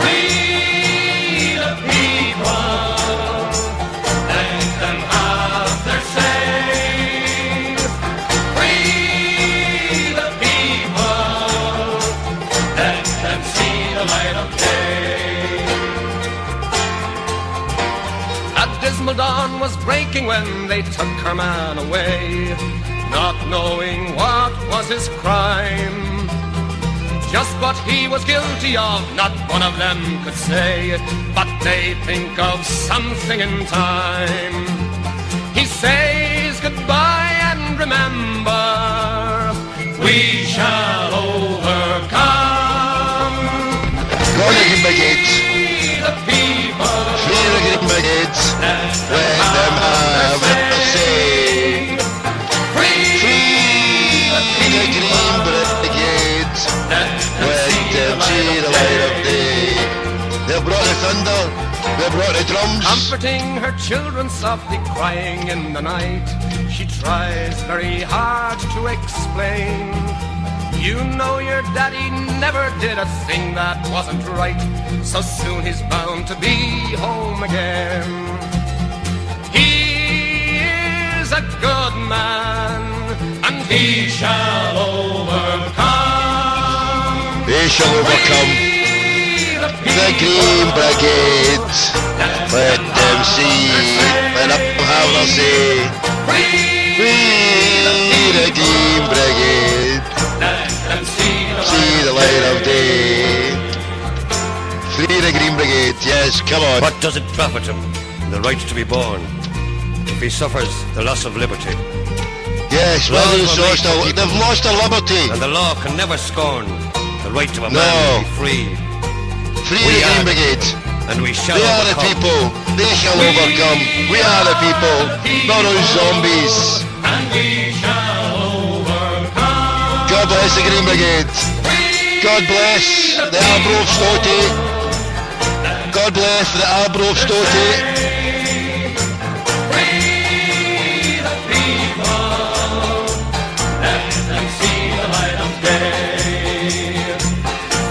Free the people. Let them have their say. Free the people. Let them see the light of day. A dismal dawn was breaking when they took her man away, not knowing what was his crime. Just what he was guilty of, not one of them could say, but they think of something in time. He says goodbye and remember, we shall overcome. Free the people. Free the Green Brigades. Let them have their say. Free the Green Brigades. Let them see the light of day. They brought the thunder. They brought the drums. Comforting her children, softly crying in the night, she tries very hard to explain. You know your daddy never did a thing that wasn't right, so soon he's bound to be home again. He is a good man, and he shall overcome. They shall overcome. The Green Brigades. Let them see. Let them have their say. Free the Green Brigade. See the light of day. Free the Green Brigade, yes, come on. What does it profit him, the right to be born, if he suffers the loss of liberty? Yes, well, they've lost their liberty. And the law can never scorn the right of a man to be free. Free the Green Brigade. And we shall overcome. They are the people. They shall overcome. We are the people. Not those zombies. And we shall overcome. God bless the Green Brigade. God bless the Arbroath Stotty. God bless the Arbroath Stotty. Free the people. Let them see the light of day.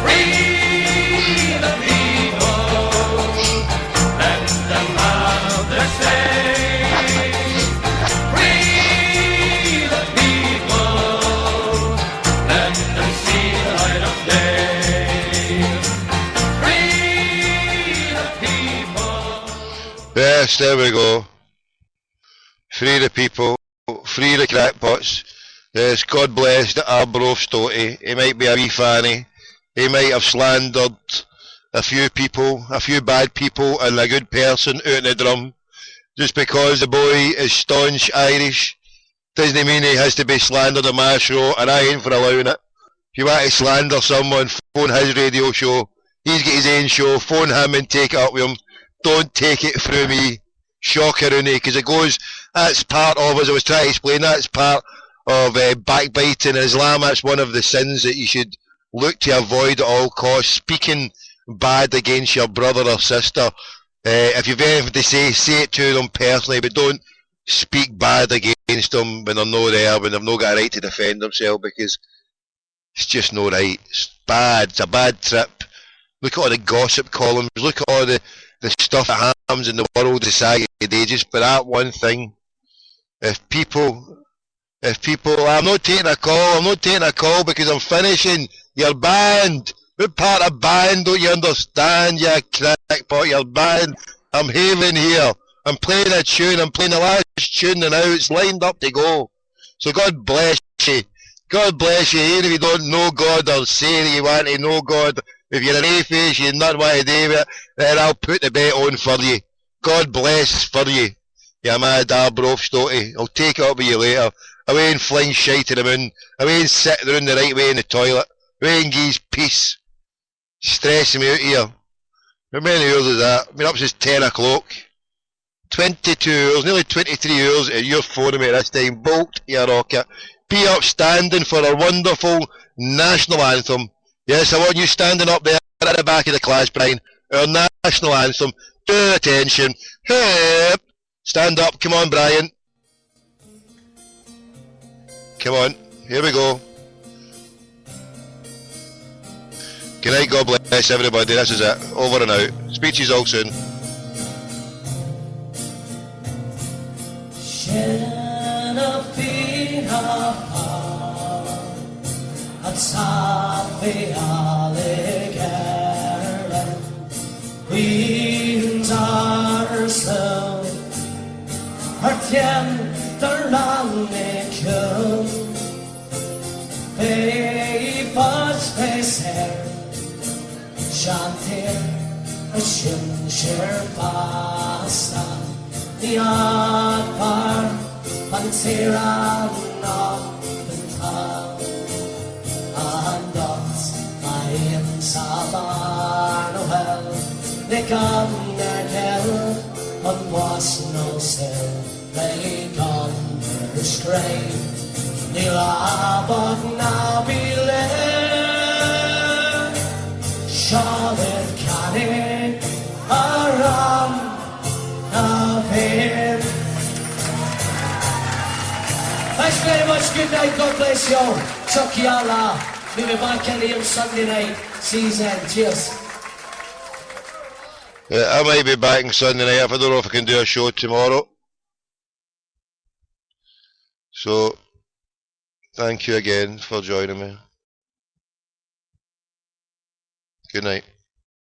Free the people. Let them have their say. Free the people. Let them see the light of day. Free the people. Yes, there we go. Free the people. Free the crackpots. Yes, God bless the Arbroath Stotty. He might be a wee fanny. He might have slandered a few people, a few bad people, and a good person out in the drum. Just because the boy is staunch Irish doesn't mean he has to be slandered on my show, and I ain't for allowing it. If you want to slander someone, phone his radio show. He's got his own show. Phone him and take it up with him. Don't take it through me. Shocker, because it goes, that's part of, as I was trying to explain, that's part of backbiting in Islam. That's one of the sins that you should look to avoid at all costs. Speaking bad against your brother or sister. If you've anything to say it to them personally, but don't speak bad against them when they're not there, when they've not got a right to defend themselves, because it's just no right. It's bad. It's a bad trip. Look at all the gossip columns. Look at all the stuff that happens in the world society today, just for that one thing. If people, I'm not taking a call because I'm finishing. You're banned. What part of banned don't you understand, you crackpot? You're banned. I'm having here. I'm playing a tune. I'm playing the last tune and now it's lined up to go. So God bless you. God bless you. Even if you don't know God or say that you want to know God, if you're an atheist, you're not want to do it, then I'll put the bet on for you. God bless for you. You mad Arbroath stotty. I'll take it up with you later. Away and fling shite to the moon. Away and sit down the right way in the toilet. Away and gee's peace. Stressing me out here. How many hours is that? I've been up since 10 o'clock. 22 hours, nearly 23 hours, and you're phoning me at this time. Bolt, you rocket. Be upstanding for our wonderful national anthem. Yes, I want you standing up there at the back of the class, Brian. Our national anthem. Do attention. Hip. Stand up. Come on, Brian. Come on. Here we go. Good night, God bless everybody. This is it. Over and out. Speak to you all soon. Shantir a shimshir pasta the par pantera no and dots I am sabar well they come their hell on was no sell they come their stray the labot now be Charlotte Canning around of him. Thanks very much, good night, God bless you all. Chucky Allah. We'll be back in here on Sunday night. See you then. Cheers. Yeah, I might be back on Sunday night. I don't know if I can do a show tomorrow. So, thank you again for joining me. Good night.